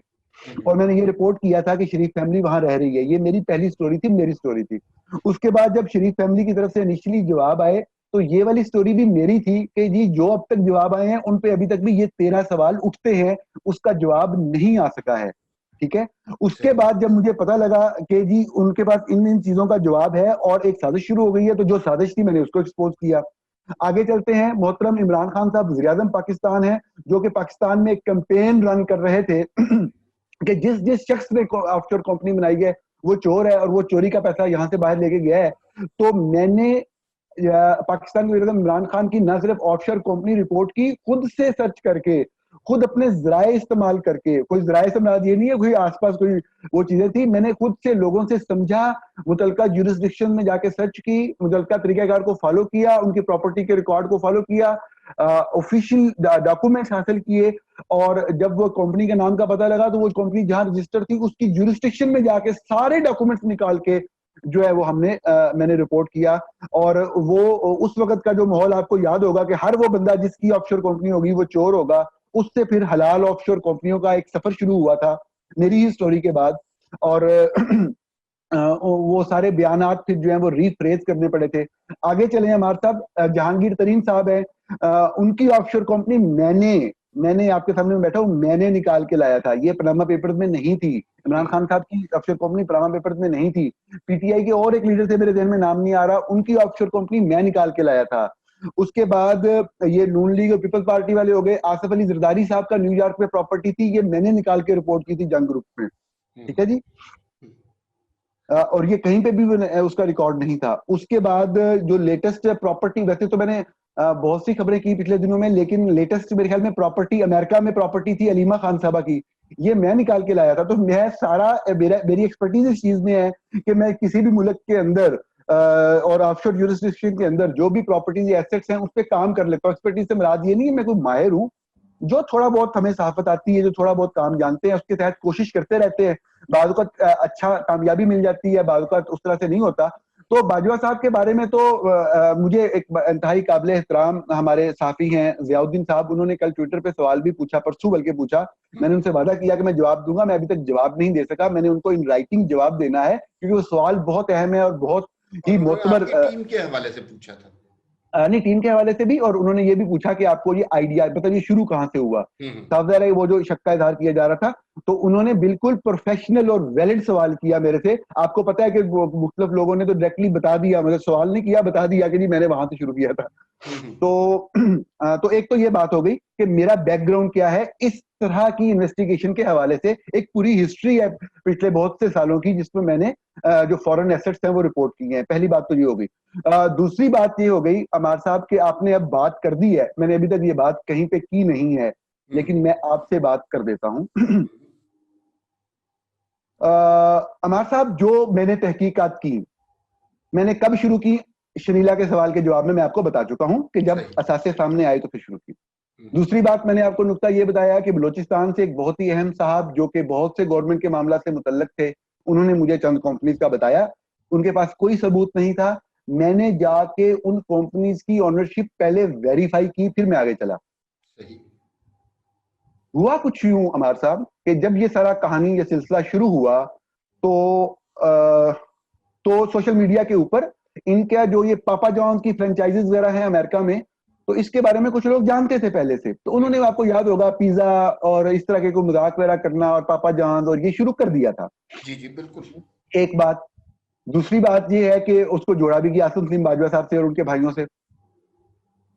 اور میں نے یہ رپورٹ کیا تھا کہ شریف فیملی وہاں رہ رہی ہے. یہ میری پہلی سٹوری تھی, میری سٹوری تھی. اس کے بعد جب شریف فیملی کی طرف سے انیشلی جواب آئے تو یہ والی سٹوری بھی میری تھی کہ جی جو اب تک جواب آئے ہیں ان پہ ابھی تک بھی یہ 13 سوال اٹھتے ہیں, اس کا جواب نہیں آ سکا ہے. ٹھیک ہے, اس کے بعد جب مجھے پتا لگا کہ جی ان کے پاس ان چیزوں کا جواب ہے اور ایک سازش شروع ہو گئی ہے, تو جو سازش تھی میں نے اس کو ایکسپوز کیا. آگے چلتے ہیں, محترم عمران خان صاحب وزیر اعظم پاکستان ہیں, جو کہ پاکستان میں ایک کمپین رن کر رہے تھے کہ جس شخص نے آف شور کمپنی بنائی ہے وہ چور ہے اور وہ چوری کا پیسہ یہاں سے باہر لے کے گیا ہے. تو میں نے پاکستان کے وزیر اعظم عمران خان کی نہ صرف آف شور کمپنی رپورٹ کی, خود سے سرچ کر کے, خود اپنے ذرائع استعمال کر کے, کوئی ذرائع سے مراد یہ نہیں ہے کوئی آس پاس کوئی وہ چیزیں تھی, میں نے خود سے لوگوں سے سمجھا, متعلقہ جورسڈکشن میں جا کے سرچ کی, متعلقہ طریقہ کار کو فالو کیا, ان کی پراپرٹی کے ریکارڈ کو فالو کیا, آفیشیل ڈاکومنٹس حاصل کیے, اور جب وہ کمپنی کے نام کا پتہ لگا تو وہ کمپنی جہاں رجسٹر تھی اس کی جورسڈکشن میں جا کے سارے ڈاکومنٹس نکال کے جو ہے وہ میں نے رپورٹ کیا. اور وہ اس وقت کا جو ماحول آپ کو یاد ہوگا کہ ہر وہ بندہ جس کی آف شور کمپنی ہوگی وہ چور ہوگا, اس سے پھر حلال آف شور کمپنیوں کا ایک سفر شروع ہوا تھا میری ہی سٹوری کے بعد. اور وہ سارے بیانات پھر جو ہیں وہ ریفریز کرنے پڑے تھے. آگے چلیں, ہمارے صاحب جہانگیر ترین صاحب ہیں, ان کی آف شور کمپنی میں نے آپ کے سامنے بیٹھا ہوں, میں نے نکال کے لایا تھا, یہ پاناما پیپرز میں نہیں تھی. عمران خان صاحب کی آف شور کمپنی پاناما پیپرز میں نہیں تھی. پی ٹی آئی کے اور ایک لیڈر تھے, میرے ذہن میں نام نہیں آ رہا, ان کی آف شور کمپنی میں نکال کے لایا تھا. اس کے بعد یہ نون لیگ اور پیپل پارٹی والے ہو گئے. آصف علی زرداری صاحب کا نیو یارک میں پراپرٹی تھی, یہ میں نے نکال کے رپورٹ کی تھی جنگ گروپ میں. ٹھیک ہے جی, اور یہ کہیں پہ بھی اس کا ریکارڈ نہیں تھا. اس کے بعد جو لیٹسٹ پراپرٹی, ویسے تو میں نے بہت سی خبریں کی پچھلے دنوں میں, لیکن لیٹسٹ میرے خیال میں پراپرٹی امریکہ میں پراپرٹی تھی علیمہ خان صاحبہ کی, یہ میں نکال کے لایا تھا. تو میں سارا میری ایکسپرٹیز اس چیز میں ہے کہ میں کسی بھی ملک کے اندر اور آف شور جورسڈکشن کے اندر جو بھی پراپرٹیز ایسیٹس ہیں اس پہ کام کر لیتا ہوں. ایکسپرٹیز سے مراد یہ نہیں ہے میں کوئی ماہر ہوں, جو تھوڑا بہت ہمیں صحافت آتی ہے, جو تھوڑا بہت کام جانتے ہیں, اس کے تحت کوشش کرتے رہتے ہیں. بعض اوقات اچھا کامیابی مل جاتی ہے, بعض اوقات اس طرح سے نہیں ہوتا. تو باجوہ صاحب کے بارے میں تو مجھے ایک انتہائی قابل احترام ہمارے صحافی ہیں ضیاء الدین صاحب, انہوں نے کل ٹویٹر پہ سوال بھی پوچھا, پرسوں بلکہ پوچھا. میں نے ان سے وعدہ کیا کہ میں جواب دوں گا, میں ابھی تک جواب نہیں دے سکا. میں نے ان کو ان رائٹنگ جواب دینا ہے کیونکہ وہ سوال بہت اہم ہے اور بہت ہی معتبر. ٹیم کے حوالے سے پوچھا تھا. نہیں ٹیم کے حوالے سے بھی, اور انہوں نے یہ بھی پوچھا کہ آپ کو یہ آئیڈیا مطلب یہ شروع کہاں سے ہوا. صاف ظاہر ہے وہ جو شک کا اظہار کیا جا رہا تھا, تو انہوں نے بالکل پروفیشنل اور ویلڈ سوال کیا میرے سے. آپ کو پتا ہے کہ مختلف لوگوں نے تو ڈائریکٹلی بتا دیا, مطلب سوال نہیں کیا, بتا دیا کہ جی میں نے وہاں سے شروع کیا تھا. تو ایک تو یہ بات ہو گئی کہ میرا بیک گراؤنڈ کیا ہے اس طرح کی انویسٹیگیشن کے حوالے سے. ایک پوری ہسٹری ہے پچھلے بہت سے سالوں کی جس میں نے جو فورن ایسٹس ہیں وہ رپورٹ کی ہیں. پہلی بات تو یہ ہو گئی. دوسری بات یہ ہو گئی عمار صاحب کہ آپ نے اب بات کر دی ہے, میں نے ابھی تک یہ بات کہیں پہ کی نہیں ہے لیکن میں آپ سے بات کر دیتا ہوں. عمار صاحب جو میں نے تحقیقات کی, میں نے کب شروع کی, شنیلا کے سوال کے جواب میں آپ کو بتا چکا ہوں کہ جب اثاثے سامنے آئے تو پھر شروع کی. دوسری بات میں نے آپ کو نقطہ یہ بتایا کہ بلوچستان سے ایک بہت ہی اہم صاحب جو کہ بہت سے گورنمنٹ کے معاملات سے متعلق تھے, انہوں نے مجھے چند کمپنیز کا بتایا. ان کے پاس کوئی ثبوت نہیں تھا, میں نے جا کے ان کمپنیز کی اونرشپ پہلے ویریفائی کی, پھر میں آگے چلا. ہوا کچھ یوں عمار صاحب کہ جب یہ سارا کہانی یہ سلسلہ شروع ہوا تو سوشل میڈیا کے اوپر ان کا جو یہ پاپا جان کی فرینچائزز وغیرہ ہیں امریکہ میں, تو اس کے بارے میں کچھ لوگ جانتے تھے پہلے سے. تو انہوں نے, آپ کو یاد ہوگا, پیزا اور اس طرح کے کوئی مذاق وغیرہ کرنا اور پاپا جان اور یہ شروع کر دیا تھا. جی جی بالکل. ایک بات. دوسری بات یہ ہے کہ اس کو جوڑا بھی گیا آصف سلیم باجوہ صاحب سے اور ان کے بھائیوں سے.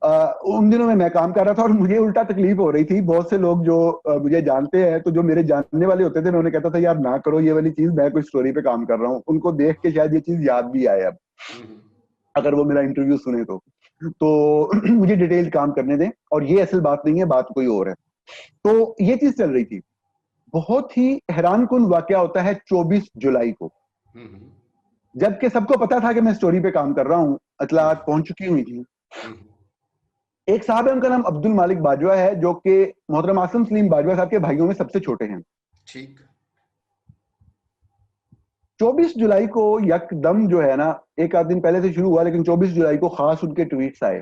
ان دنوں میں کام کر رہا تھا اور مجھے الٹا تکلیف ہو رہی تھی. بہت سے لوگ جو مجھے جانتے ہیں, تو جو میرے جاننے والے ہوتے تھے, انہوں نے کہتا تھا یار نہ کرو یہ والی چیز, میں کوئی سٹوری پہ کام کر رہا ہوں. ان کو دیکھ کے شاید یہ چیز یاد بھی آئے اب, اگر وہ میرا انٹرویو سنے تو مجھے ڈیٹیل کام کرنے دیں. اور یہ اصل بات نہیں ہے, بات کوئی اور ہے. تو یہ چیز چل رہی تھی. بہت ہی حیران کن واقعہ ہوتا ہے 24 جولائی کو, جبکہ سب کو پتا تھا کہ میں سٹوری پہ کام کر رہا ہوں, اطلاعات پہنچ چکی ہوئی تھی. ایک صاحب ہے, ان کا نام عبد المالک باجوہ ہے, جو کہ محترم آصف سلیم باجوہ صاحب کے بھائیوں میں سب سے چھوٹے ہیں. ٹھیک. 24 جولائی کو یک دم جو ہے نا, ایک آدھ دن پہلے سے شروع ہوا لیکن 24 جولائی کو خاص ان کے ٹویٹس آئے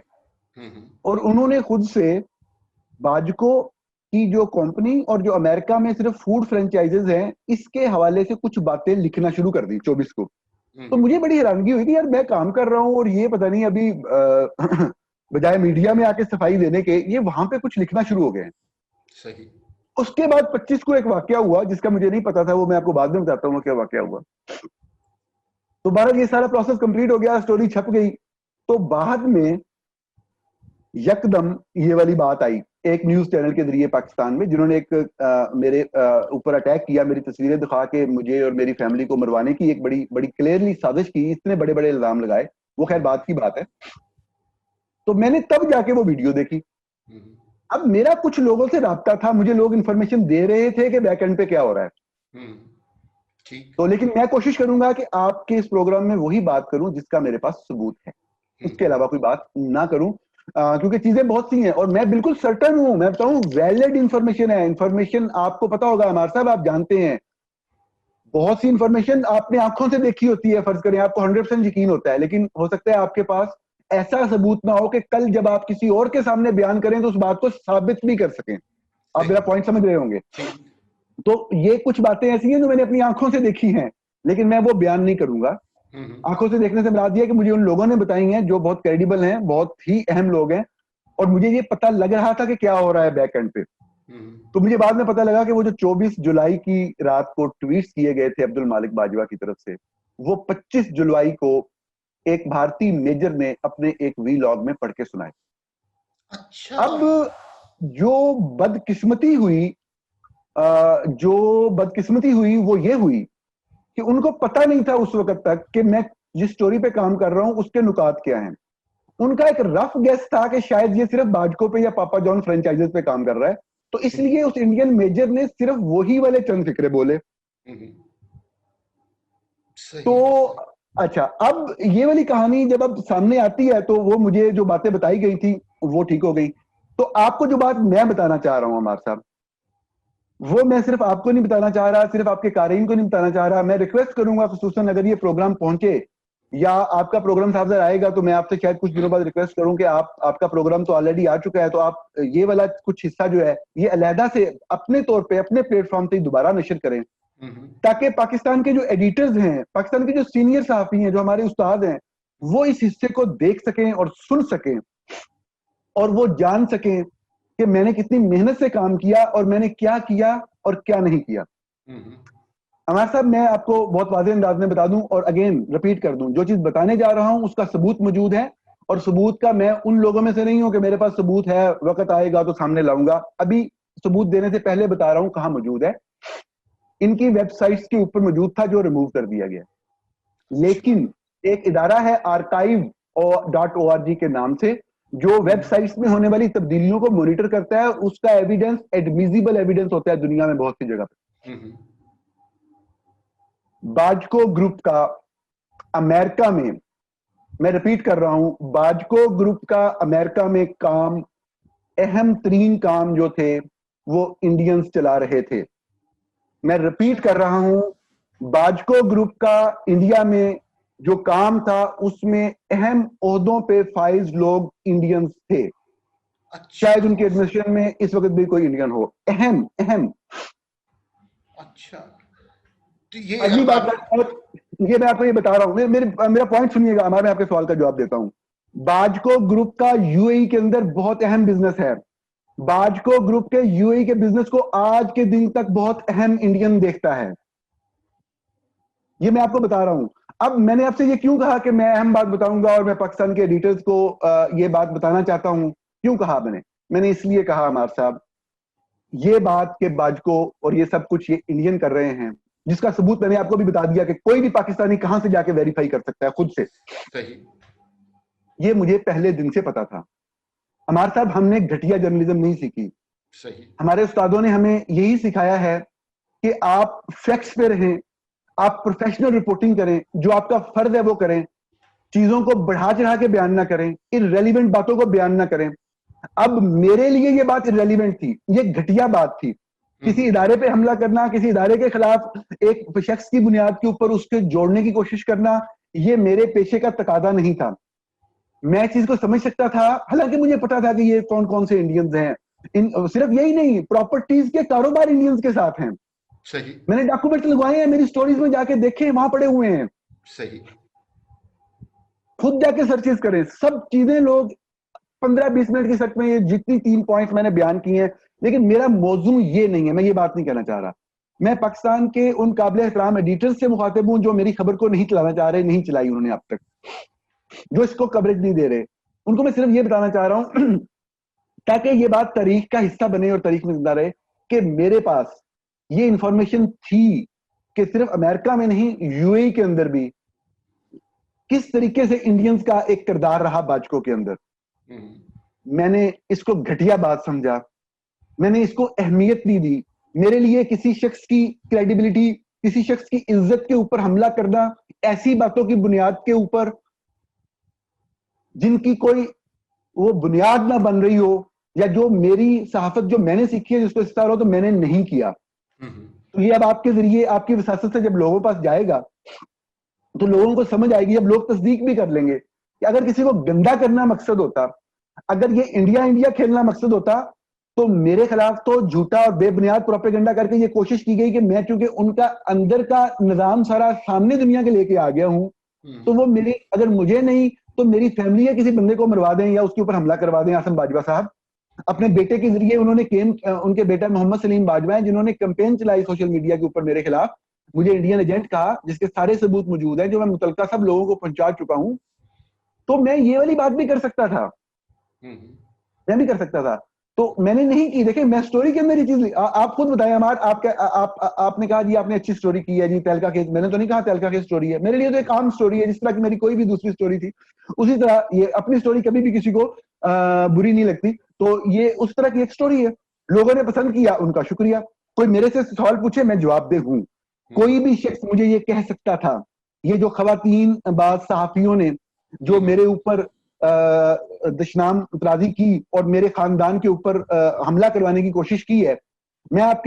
اور انہوں نے خود سے باجکو کی جو کمپنی اور جو امریکہ میں صرف فوڈ فرینچائزز ہیں اس کے حوالے سے کچھ باتیں لکھنا شروع کر دی 24 کو. تو مجھے بڑی حیرانگی ہوئی کہ یار میں کام کر رہا ہوں اور یہ پتہ نہیں ابھی بجائے میڈیا میں آ کے صفائی دینے کے یہ وہاں پہ کچھ لکھنا شروع ہو گئے ہیں. صحیح. اس کے بعد 25 کو ایک واقعہ ہوا جس کا مجھے نہیں پتا تھا, وہ میں آپ کو بعد میں بتاتا ہوں کیا واقعہ ہوا. تو بہرحال یہ سارا پروسیس کمپلیٹ ہو گیا, سٹوری چھپ گئی. تو بعد میں یکدم یہ والی بات آئی ایک نیوز چینل کے ذریعے پاکستان میں, جنہوں نے ایک میرے اوپر اٹیک کیا, میری تصویریں دکھا کے مجھے اور میری فیملی کو مروانے کی ایک بڑی بڑی کلیئرلی سازش کی. اتنے بڑے بڑے الزام لگائے, وہ خیر بات کی بات ہے. تو میں نے تب جا کے وہ ویڈیو دیکھی. اب میرا کچھ لوگوں سے رابطہ تھا, مجھے لوگ انفارمیشن دے رہے تھے کہ بیک اینڈ پہ کیا ہو رہا ہے. تو لیکن میں کوشش کروں گا کہ آپ کے اس پروگرام میں وہی بات کروں جس کا میرے پاس ثبوت ہے, اس کے علاوہ کوئی بات نہ کروں, کیونکہ چیزیں بہت سی ہیں اور میں بالکل سرٹن ہوں, میں بتاؤں ویلڈ انفارمیشن ہے. انفارمیشن آپ کو پتا ہوگا عمار صاحب, آپ جانتے ہیں بہت سی انفارمیشن آپ نے آنکھوں سے دیکھی ہوتی ہے, فرض کریں آپ کو 100% یقین ہوتا ہے, لیکن ہو سکتا ہے آپ کے پاس ایسا ثبوت نہ ہو کہ کل جب آپ کسی اور کے سامنے بیان کریں تو اس بات کو ثابت بھی کر سکیں. آپ میرا پوائنٹ سمجھ رہے ہوں گے. تو یہ کچھ باتیں ایسی ہیں جو میں نے اپنی آنکھوں سے دیکھی ہیں, لیکن میں وہ بیان نہیں کروں گا. آنکھوں سے دیکھنے سے مراد یہ کہ مجھے ان لوگوں نے بتائی ہیں جو بہت کریڈیبل ہیں, بہت ہی اہم لوگ ہیں, اور مجھے یہ پتہ لگ رہا تھا کہ کیا ہو رہا ہے بیک اینڈ پہ. تو مجھے بعد میں پتہ لگا کہ وہ جو 24 جولائی کی رات کو ٹویٹس کیے گئے تھے عبد المالک باجوہ کی طرف سے, وہ 25 جولائی کو ایک بھارتی میجر نے اپنے ایک وی لاگ میں پڑھ کے سنائے. اب جو بدقسمتی ہوئی وہ یہ ہوئی کہ ان کو پتہ نہیں تھا اس وقت تک کہ میں جس سٹوری پہ کام کر رہا ہوں اس کے نکات کیا ہیں. ان کا ایک رف گیس تھا کہ شاید یہ صرف باجکو پہ یا پاپا جان فرینچائزز پہ کام کر رہا ہے, تو اس لیے اس انڈین میجر نے صرف وہی والے چند فکرے بولے. تو اچھا, اب یہ والی کہانی جب اب سامنے آتی ہے تو وہ مجھے جو باتیں بتائی گئی تھی وہ ٹھیک ہو گئی. تو آپ کو جو بات میں بتانا چاہ رہا ہوں عمار صاحب, وہ میں صرف آپ کو نہیں بتانا چاہ رہا, صرف آپ کے قارئین کو نہیں بتانا چاہ رہا. میں ریکویسٹ کروں گا خصوصاً اگر یہ پروگرام پہنچے یا آپ کا پروگرام صاحب آئے گا تو میں آپ سے شاید کچھ دنوں بعد ریکویسٹ کروں کہ آپ کا پروگرام تو آلریڈی آ چکا ہے, تو آپ یہ والا کچھ حصہ جو ہے یہ علیحدہ سے اپنے طور پہ اپنے پلیٹ فارم سے دوبارہ نشر کریں, تاکہ پاکستان کے جو ایڈیٹرز ہیں, پاکستان کے جو سینئر صحافی ہیں, جو ہمارے استاد ہیں, وہ اس حصے کو دیکھ سکیں اور سن سکیں اور وہ جان سکیں کہ میں نے کتنی محنت سے کام کیا اور میں نے کیا کیا اور کیا نہیں کیا. عمار صاحب میں آپ کو بہت واضح انداز میں بتا دوں اور اگین رپیٹ کر دوں, جو چیز بتانے جا رہا ہوں اس کا ثبوت موجود ہے, اور ثبوت کا میں ان لوگوں میں سے نہیں ہوں کہ میرے پاس ثبوت ہے وقت آئے گا تو سامنے لاؤں گا. ابھی ثبوت دینے سے پہلے بتا رہا ہوں کہاں موجود ہے. ان کی ویب سائٹس کے اوپر موجود تھا جو ریموو کر دیا گیا, لیکن ایک ادارہ ہے archive.org کے نام سے جو ویب سائٹس میں ہونے والی تبدیلیوں کو مانیٹر کرتا ہے. اس کا ایویڈنس ایڈمیزیبل ایویڈنس ہوتا ہے دنیا میں بہت سی جگہ پہ. باجکو گروپ کا امریکہ میں رپیٹ کر رہا ہوں, باجکو گروپ کا امریکہ میں کام, اہم ترین کام جو تھے وہ انڈینز چلا رہے تھے. میں رپیٹ کر رہا ہوں, باجکو گروپ کا انڈیا میں جو کام تھا اس میں اہم عہدوں پہ فائز لوگ انڈینز تھے. شاید ان کے ایڈمنسٹریشن میں اس وقت بھی کوئی انڈین ہو. اہم. اچھا, اگلی بات یہ میں آپ کو یہ بتا رہا ہوں, میرا پوائنٹ سنیے گا, میں آپ کے سوال کا جواب دیتا ہوں. باجکو گروپ کا یو اے ای کے اندر بہت اہم بزنس ہے. باجکو گروپ کے یو اے ای کے بزنس کو آج کے دن تک بہت اہم انڈین دیکھتا ہے. یہ میں آپ کو بتا رہا ہوں. اب میں نے آپ سے یہ کیوں کہا کہ میں اہم بات بتاؤں گا اور میں پاکستان کے ایڈیٹرز کو یہ بات بتانا چاہتا ہوں, کیوں کہا میں نے اس لیے کہا عمار صاحب, یہ بات کہ باجکو اور یہ سب کچھ یہ انڈین کر رہے ہیں, جس کا ثبوت میں نے آپ کو بھی بتا دیا کہ کوئی بھی پاکستانی کہاں سے جا کے ویریفائی کر سکتا ہے خود سے. یہ مجھے پہلے دن سے پتا تھا. عمار صاحب ہم نے گھٹیا جرنلزم نہیں سیکھی. ہمارے استادوں نے ہمیں یہی سکھایا ہے کہ آپ فیکٹس پہ رہیں, آپ پروفیشنل رپورٹنگ کریں, جو آپ کا فرض ہے وہ کریں, چیزوں کو بڑھا چڑھا کے بیان نہ کریں, irrelevant باتوں کو بیان نہ کریں. اب میرے لیے یہ بات irrelevant تھی, یہ گھٹیا بات تھی. کسی ادارے پہ حملہ کرنا, کسی ادارے کے خلاف ایک شخص کی بنیاد کے اوپر اس کے جوڑنے کی کوشش کرنا, یہ میرے پیشے کا تقاضا نہیں تھا. میں اس چیز کو سمجھ سکتا تھا, حالانکہ مجھے پتا تھا کہ یہ کون کون سے انڈینز ہیں. صرف یہی نہیں, پراپرٹیز کے کاروبار انڈینز کے ساتھ ہیں. میں نے ڈاکومنٹ لگوائے ہیں, میری سٹوریز میں جا کے دیکھیں, وہاں پڑے ہوئے ہیں. خود جا کے سرچز کریں, سب چیزیں لوگ 15-20 منٹ کی سٹ میں یہ جتنی 3 پوائنٹ میں نے بیان کیے ہیں. لیکن میرا موضوع یہ نہیں ہے, میں یہ بات نہیں کہنا چاہ رہا. میں پاکستان کے ان قابل احترام ایڈیٹرز سے مخاطب ہوں جو میری خبر کو نہیں چلانا چاہ رہے, نہیں چلائی انہوں نے اب تک, جو اس کو کوریج نہیں دے رہے. ان کو میں صرف یہ بتانا چاہ رہا ہوں تاکہ یہ بات تاریخ کا حصہ بنے اور تاریخ میں زندہ رہے کہ میرے پاس یہ انفارمیشن تھی کہ صرف امریکہ میں نہیں, یو اے ای کے اندر بھی کس طریقے سے انڈینز کا ایک کردار رہا باجکو کے اندر. میں نے اس کو گھٹیا بات سمجھا, میں نے اس کو اہمیت نہیں دی. میرے لیے کسی شخص کی کریڈیبلٹی, کسی شخص کی عزت کے اوپر حملہ کرنا, ایسی باتوں کی بنیاد کے اوپر جن کی کوئی وہ بنیاد نہ بن رہی ہو, یا جو میری صحافت جو میں نے سیکھی ہے جس کو استعار ہو, تو میں نے نہیں کیا. تو یہ اب آپ کے ذریعے, آپ کی وساست سے جب لوگوں پاس جائے گا تو لوگوں کو سمجھ آئے گی, جب لوگ تصدیق بھی کر لیں گے کہ اگر کسی کو گندا کرنا مقصد ہوتا, اگر یہ انڈیا کھیلنا مقصد ہوتا, تو میرے خلاف تو جھوٹا اور بے بنیاد پروپیگنڈا کر کے یہ کوشش کی گئی کہ میں چونکہ ان کا اندر کا نظام سارا سامنے دنیا کے لے کے آ گیا ہوں, تو وہ میری, اگر مجھے نہیں تو میری فیملی یا کسی بندے کو مروا دیں یا اس کے اوپر حملہ کروا دیں. آسم باجوہ صاحب اپنے بیٹے کے ذریعے انہوں نے ان کے بیٹا محمد سلیم باجوہ ہیں جنہوں نے کیمپین چلائی سوشل میڈیا کے اوپر میرے خلاف, مجھے انڈین ایجنٹ کہا, جس کے سارے ثبوت موجود ہیں جو میں متعلقہ سب لوگوں کو پہنچا چکا ہوں. تو میں یہ والی بات بھی کر سکتا تھا, میں بھی کر سکتا تھا, تو میں نے نہیں کی. دیکھیں میں سٹوری کے اندر یہ چیز, آپ خود بتائیں عمار, آپ نے کہا جی آپ نے اچھی سٹوری کی ہے جی تہلکہ کیس. میں نے تو نہیں کہا تہلکہ کیس سٹوری ہے, میرے لیے تو ایک عام سٹوری ہے جس طرح کی میری کوئی بھی دوسری سٹوری تھی. اسی طرح یہ اپنی سٹوری کبھی بھی کسی کو بری نہیں لگتی, تو یہ اس طرح کی ایک سٹوری ہے. لوگوں نے پسند کیا, ان کا شکریہ. کوئی میرے سے سوال پوچھے میں جواب دہ ہوں. کوئی بھی شخص مجھے یہ کہہ سکتا تھا, یہ جو خواتین بعض صحافیوں نے جو میرے اوپر دشنام اعتراضی کی اور میرے خاندان کے اوپر حملہ کروانے کی کوشش کی ہے, میں آپ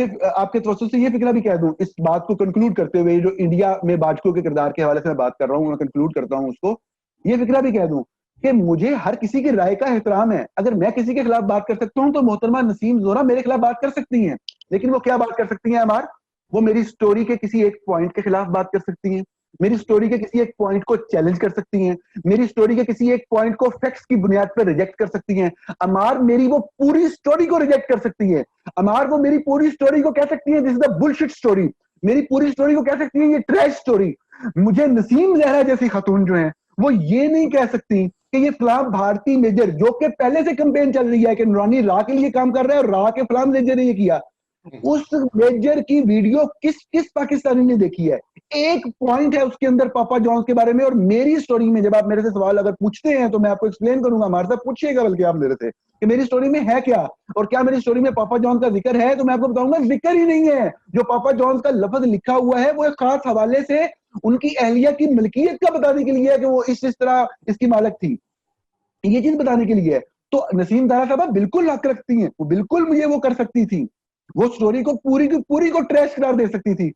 کے توسط سے یہ فکرہ بھی کہہ دوں اس بات کو کنکلوڈ کرتے ہوئے, جو انڈیا میں باجکو کے کردار کے حوالے سے میں بات کر رہا ہوں, میں کنکلوڈ کرتا ہوں اس کو, یہ فکرہ بھی کہہ دوں کہ مجھے ہر کسی کی رائے کا احترام ہے. اگر میں کسی کے خلاف بات کر سکتا ہوں تو محترمہ نسیم زہرا میرے خلاف بات کر سکتی ہیں, لیکن وہ کیا بات کر سکتی ہیں عمار, وہ میری سٹوری کے کسی ایک پوائنٹ کے خلاف بات کر سکتی ہیں, میری اسٹوری کے کسی ایک پوائنٹ کو چیلنج کر سکتی ہیں, میری اسٹوری کے کسی ایک پوائنٹ کو فیکٹس کی بنیاد پر ریجیکٹ کر سکتی ہیں. عمار میری وہ پوری اسٹوری کو ریجیکٹ کر سکتی ہے, عمار وہ میری پوری اسٹوری کو کہہ سکتی ہیں دس از اے بلشٹ اسٹوری, میری پوری اسٹوری کو کہہ سکتی ہیں یہ ٹریش اسٹوری. مجھے نسیم زہرا جیسی خاتون جو ہیں وہ یہ نہیں کہہ سکتی کہ یہ فلاں بھارتی میجر, جو کہ پہلے سے کمپین چل رہی ہے کہ نورانی را کے لیے کام کر رہا ہے اور را کے فلاں میجر نے یہ کیا, اس میجر کی ویڈیو کس پاکستانی نے دیکھی ہے؟ ایک پوائنٹ ہے اس کے اندر پاپا جونز کے بارے میں, اور میری سٹوری میں جب آپ میرے سے سوال اگر پوچھتے ہیں تو میں آپ کو ایکسپلین کروں گا, ہمارے ساتھ پوچھیے گا بلکہ آپ میرے سے کہ میری سٹوری میں ہے کیا, اور کیا میری سٹوری میں پاپا جونز کا ذکر ہے, تو میں آپ کو بتاؤں گا ذکر ہی نہیں ہے. جو پاپا جونز کا لفظ لکھا ہوا ہے وہ ایک خاص حوالے سے ان کی اہلیہ کی ملکیت کا بتانے کے لیے ہے کہ وہ اس طرح اس کی مالک تھی, یہ چیز بتانے کے لیے ہے. تو نسیم زہرا صاحبہ بالکل حق رکھتی ہیں, وہ بالکل مجھے وہ کر سکتی تھی, وہ سٹوری کو پوری کی پوری کو ٹریش قرار دے سکتی تھی,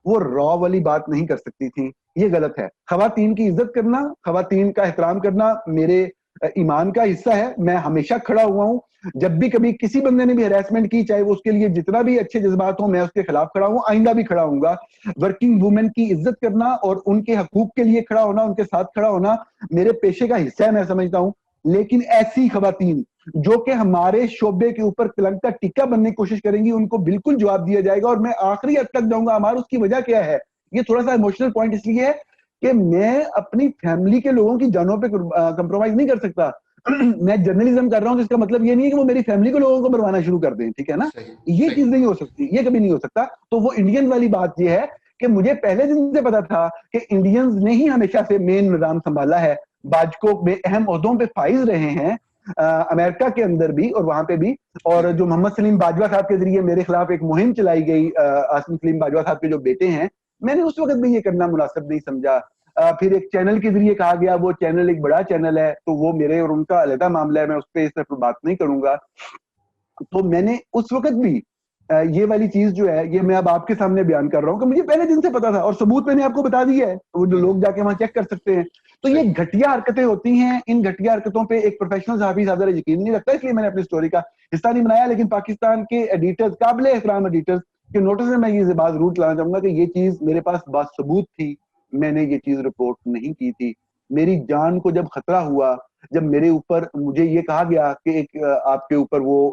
وہ را والی بات نہیں کر سکتی تھی. یہ غلط ہے. خواتین کی عزت کرنا, خواتین کا احترام کرنا میرے ایمان کا حصہ ہے. میں ہمیشہ کھڑا ہوا ہوں, جب بھی کبھی کسی بندے نے بھی ہراسمنٹ کی, چاہے وہ اس کے لیے جتنا بھی اچھے جذبات ہوں, میں اس کے خلاف کھڑا ہوں, آئندہ بھی کھڑا ہوں گا. ورکنگ وومن کی عزت کرنا اور ان کے حقوق کے لیے کھڑا ہونا, ان کے ساتھ کھڑا ہونا میرے پیشے کا حصہ ہے, میں سمجھتا ہوں. لیکن ایسی خواتین جو کہ ہمارے شعبے کے اوپر کلنگ کا ٹکا بننے کی کوشش کریں گی, ان کو بالکل جواب دیا جائے گا. اور میں آخری حد تک جاؤں گا, ہمارا اس کی وجہ کیا ہے, یہ تھوڑا سا ایموشنل پوائنٹ اس لیے ہے کہ میں اپنی فیملی کے لوگوں کی جانوں پہ کمپرومائز نہیں کر سکتا. میں جرنلزم کر رہا ہوں, تو اس کا مطلب یہ نہیں ہے کہ وہ میری فیملی کے لوگوں کو مروانا شروع کر دیں, ٹھیک ہے نا, یہ چیز نہیں ہو سکتی, یہ کبھی نہیں ہو سکتا. تو وہ انڈین والی بات یہ ہے کہ مجھے پہلے دن سے پتا تھا کہ انڈینز نے ہی ہمیشہ سے مین نظام سنبھالا ہے, باجکو میں اہم عہدوں پہ فائز رہے ہیں امریکہ کے اندر بھی اور وہاں پہ بھی. اور جو محمد سلیم باجوہ صاحب کے ذریعے میرے خلاف ایک مہم چلائی گئی, آصم سلیم باجوہ صاحب کے جو بیٹے ہیں, میں نے اس وقت بھی یہ کرنا مناسب نہیں سمجھا. پھر ایک چینل کے ذریعے کہا گیا, وہ چینل ایک بڑا چینل ہے, تو وہ میرے اور ان کا علیحدہ معاملہ ہے, میں اس پہ اس طرف بات نہیں کروں گا. تو میں نے اس وقت بھی یہ والی چیز جو ہے, یہ میں اب آپ کے سامنے بیان کر رہا ہوں کہ مجھے پہلے دن سے پتا تھا, اور ثبوت میں نے آپ کو بتا دیا ہے, وہ جو لوگ جا کے وہاں چیک کر سکتے ہیں. تو یہ گھٹیا حرکتیں ہوتی ہیں, ان گھٹیا حرکتوں پہ ایک پروفیشنل صحافی زیادہ یقین نہیں رکھتا, اس لیے میں نے اپنی سٹوری کا حصہ نہیں بنایا. لیکن پاکستان کے ایڈیٹرز, قابل احترام ایڈیٹرز کے نوٹس میں یہ بات ضرور لانا چاہوں گا کہ یہ چیز میرے پاس بثبوت تھی, میں نے یہ چیز رپورٹ نہیں کی تھی. میری جان کو جب خطرہ ہوا, جب میرے اوپر مجھے یہ کہا گیا کہ ایک آپ کے اوپر وہ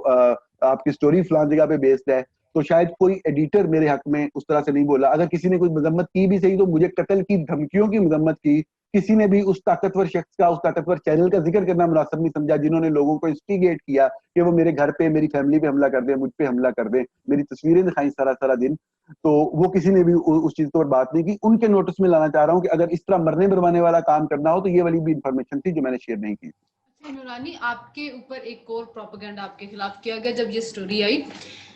آپ کی سٹوری فلاں جگہ پہ بیسڈ ہے, تو شاید کوئی ایڈیٹر میرے حق میں اس طرح سے نہیں بولا. اگر کسی نے کوئی مذمت کی بھی صحیح, تو مجھے قتل کی دھمکیوں کی مذمت کی. کسی نے بھی اس طاقتور شخص کا, اس طاقتور چینل کا ذکر کرنا مناسب نہیں سمجھا جنہوں نے لوگوں کو انسٹیگیٹ کیا کہ وہ میرے گھر پہ, میری فیملی پہ حملہ کر دیں, مجھ پہ حملہ کر دیں, میری تصویریں دکھائیں سارا دن. تو وہ کسی نے بھی اس چیز پر بات نہیں کی. ان کے نوٹس میں لانا چاہ رہا ہوں کہ اگر اس طرح مرنے مروانے والا کام کرنا ہو تو یہ والی بھی انفارمیشن تھی جو میں نے شیئر نہیں کی. نورانی, آپ کے اوپر ایک اور پروپیگنڈا آپ کے خلاف کیا گیا جب یہ سٹوری آئی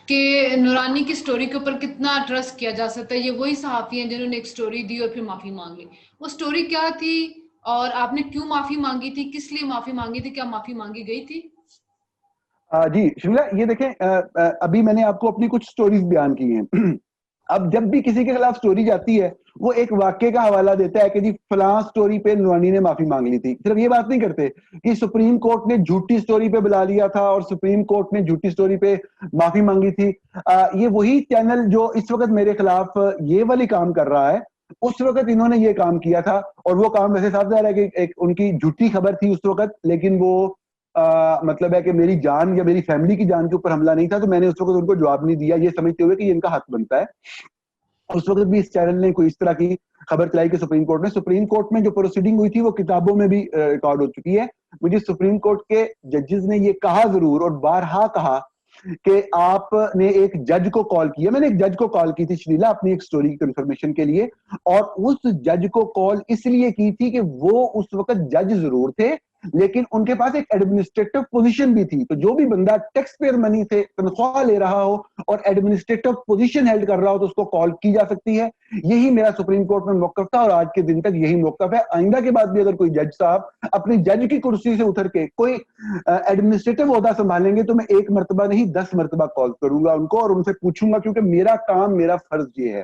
کہ نورانی کی سٹوری کے اوپر کتنا ٹرسٹ کیا جا سکتا ہے, یہ وہی صحافی ہیں جنہوں نے ایک سٹوری دی اور پھر معافی مانگ لی. وہ سٹوری کیا تھی اور آپ نے کیوں معافی مانگی تھی, کس لیے معافی مانگی تھی, کیا معافی مانگی گئی تھی؟ جی شملہ, یہ دیکھیں, ابھی میں نے آپ کو اپنی کچھ سٹوریز بیان کی ہیں. اب جب بھی کسی کے خلاف سٹوری جاتی ہے, وہ ایک واقعے کا حوالہ دیتا ہے کہ جی فلاں سٹوری پہ نورانی نے معافی مانگ لی تھی. صرف یہ بات نہیں کرتے کہ سپریم کورٹ نے جھوٹی سٹوری پہ بلا لیا تھا اور سپریم کورٹ نے جھوٹی سٹوری پہ معافی مانگی تھی. یہ وہی چینل جو اس وقت میرے خلاف یہ والی کام کر رہا ہے, اس وقت انہوں نے یہ کام کیا تھا. اور وہ کام ویسے صاف ظاہر ہے کہ ایک ان کی جھوٹی خبر تھی اس وقت, لیکن وہ مطلب ہے کہ میری جان یا میری فیملی کی جان کے اوپر حملہ نہیں تھا. تو میں نے اس وقت ان کو جواب نہیں دیا, یہ سمجھتے ہوئے کہ یہ ان کا حق بنتا ہے. اس وقت بھی اس چینل نے کوئی اس طرح کی خبر چلائی کہ سپریم کورٹ میں جو پروسیڈنگ ہوئی تھی وہ کتابوں میں بھی ریکارڈ ہو چکی ہے. مجھے سپریم کورٹ کے ججز نے یہ کہا ضرور اور بارہا کہا کہ آپ نے ایک جج کو کال کیا. میں نے ایک جج کو کال کی تھی شنیلا اپنی ایک سٹوری کی کنفرمیشن کے لیے, اور اس جج کو کال اس لیے کی تھی کہ وہ اس وقت جج ضرور تھے لیکن ان کے پاس ایک ایڈمنسٹریٹو پوزیشن بھی تھی. تو جو بھی بندہ ٹیکس پیئر منی سے تنخواہ لے رہا ہو اور ایڈمنسٹریٹو پوزیشن ہیلڈ کر رہا ہو تو اس کو کال کی جا سکتی ہے. یہی میرا سپریم کورٹ میں موقف تھا اور آج کے دن تک یہی موقف ہے. آئندہ کے بعد بھی اگر کوئی جج صاحب اپنی جج کی کرسی سے اتر کے کوئی ایڈمنسٹریٹو عہدہ سنبھالیں گے تو میں 1 مرتبہ نہیں 10 مرتبہ کال کروں گا ان کو اور ان سے پوچھوں گا, کیونکہ میرا کام, میرا فرض یہ ہے.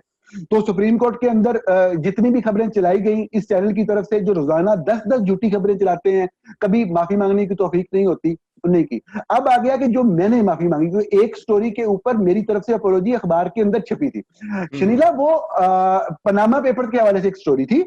تو سپریم کورٹ کے اندر جتنی بھی خبریں چلائی گئیں اس چینل کی طرف سے, جو روزانہ 10 جھوٹی خبریں چلاتے ہیں, کبھی معافی مانگنے کی توفیق نہیں ہوتی. نہیں کی. اب آ گیا کہ جو میں نے معافی مانگی, کیونکہ ایک سٹوری کے اوپر میری طرف سے اپولوجی اخبار کے اندر چھپی تھی. شنیلا وہ پناما پیپر کے حوالے سے ایک سٹوری تھی.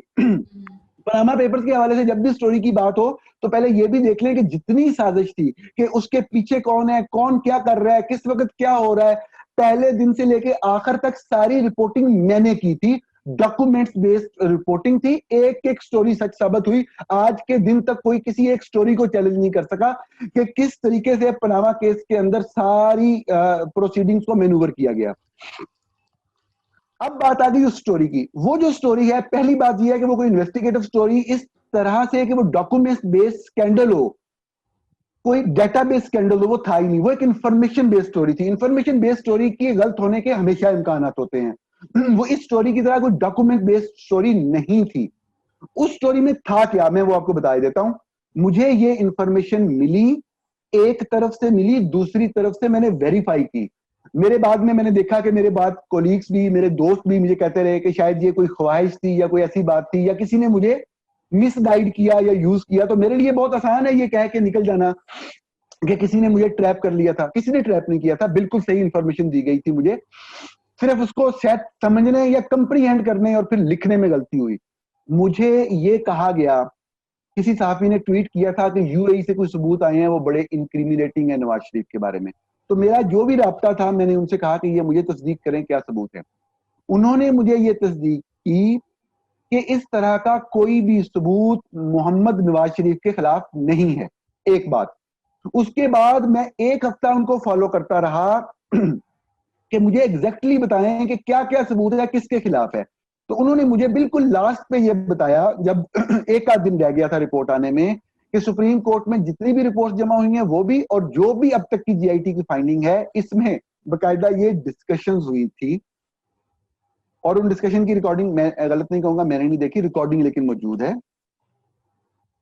پناما پیپرز کے حوالے سے جب بھی سٹوری کی بات ہو تو پہلے یہ بھی دیکھ لیں کہ جتنی سازش تھی کہ اس کے پیچھے کون ہے, کون کیا کر رہا ہے, کس وقت کیا ہو رہا ہے, پہلے دن سے لے کے آخر تک ساری رپورٹنگ میں نے کی تھی. ڈاکومنٹس بیسڈ رپورٹنگ تھی, ایک ایک سٹوری سچ ثابت ہوئی. آج کے دن تک کوئی کسی ایک سٹوری کو چیلنج نہیں کر سکا کہ کس طریقے سے پناما کیس کے اندر ساری پروسیڈنگز کو مینوور کیا گیا. اب بات آ گئی اس سٹوری کی. وہ جو سٹوری ہے, پہلی بات یہ ہے کہ وہ کوئی انویسٹیگیٹو سٹوری اس طرح سے کہ وہ ڈاکومنٹس بیس سکینڈل ہو, کوئی ڈیٹا بیس سکینڈل ہو, وہ تھا ہی نہیں. وہ ایک انفارمیشن بیس سٹوری تھی. انفارمیشن بیس سٹوری کی غلط ہونے کے ہمیشہ امکانات ہوتے ہیں. وہ اس سٹوری کی طرح کوئی ڈاکومنٹ بیس سٹوری نہیں تھی. اس سٹوری میں تھا کیا, میں وہ آپ کو بتا دیتا ہوں. مجھے یہ انفارمیشن ملی, ایک طرف سے ملی, دوسری طرف سے میں نے ویریفائی کی. میرے بعد میں نے دیکھا کہ میرے بعد کولیگز بھی, میرے دوست بھی مجھے کہتے رہے کہ شاید یہ کوئی خواہش تھی یا کوئی ایسی بات تھی یا کسی نے مجھے مس گائیڈ کیا یا یوز کیا. تو میرے لیے بہت آسان ہے یہ کہہ کے نکل جانا کہ کسی نے مجھے ٹریپ کر لیا تھا. کسی نے ٹریپ نہیں کیا تھا, بالکل صحیح انفارمیشن دی گئی تھی مجھے, صرف اس کو سیٹ سمجھنے یا کمپریہینڈ کرنے اور پھر لکھنے میں غلطی ہوئی. مجھے یہ کہا گیا, کسی صحافی نے ٹویٹ کیا تھا کہ یو اے ای سے کوئی ثبوت آئے ہیں وہ بڑے انکریمینیٹنگ ہیں نواز شریف کے بارے میں. تو میرا جو بھی رابطہ تھا, میں نے ان سے کہا کہ یہ مجھے تصدیق کریں کیا ثبوت ہے. انہوں نے مجھے یہ تصدیق کی کہ اس طرح کا کوئی بھی ثبوت محمد نواز شریف کے خلاف نہیں ہے. ایک بات. اس کے بعد میں ایک ہفتہ ان کو فالو کرتا رہا کہ مجھے ایگزیکٹلی بتائیں کہ کیا کیا ثبوت ہے, کس کے خلاف ہے. تو انہوں نے مجھے بالکل لاسٹ پہ یہ بتایا, جب ایک آدھ دن رہ گیا تھا رپورٹ آنے میں, کہ سپریم کورٹ میں جتنی بھی رپورٹ جمع ہوئی ہیں وہ بھی, اور جو بھی اب تک کی جی آئی ٹی کی فائنڈنگ ہے اس میں باقاعدہ یہ ڈسکشنز ہوئی تھی. اور ان ڈسکشن کی ریکارڈنگ, میں غلط نہیں کہوں گا, میں نے نہیں دیکھی ریکارڈنگ, لیکن موجود ہے.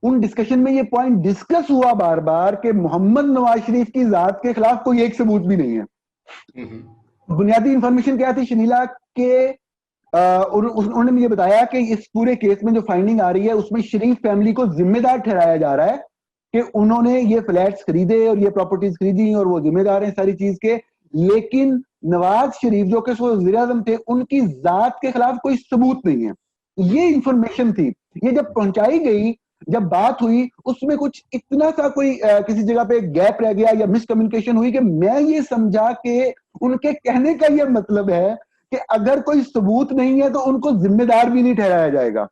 ان ڈسکشن میں یہ پوائنٹ ڈسکس ہوا بار بار کہ محمد نواز شریف کی ذات کے خلاف کوئی ایک ثبوت بھی نہیں ہے. بنیادی انفارمیشن کیا تھی شنیلا, کہ انہوں نے مجھے بتایا کہ اس پورے کیس میں جو فائنڈنگ آ رہی ہے اس میں شریف فیملی کو ذمہ دار ٹھہرایا جا رہا ہے کہ انہوں نے یہ فلیٹس خریدے اور یہ پراپرٹیز خریدی اور وہ ذمہ دار ہیں ساری چیز کے. لیکن نواز شریف جو کہ وزیر اعظم تھے, ان کی ذات کے خلاف کوئی ثبوت نہیں ہے. یہ انفارمیشن تھی. یہ جب پہنچائی گئی, جب بات ہوئی, اس میں کچھ اتنا سا کوئی کسی جگہ پہ گیپ رہ گیا یا مس کمیونیکیشن ہوئی کہ میں یہ سمجھا کہ ان کے کہنے کا یہ مطلب ہے کہ اگر کوئی ثبوت نہیں ہے تو ان کو ذمہ دار بھی نہیں ٹھہرایا جائے گا.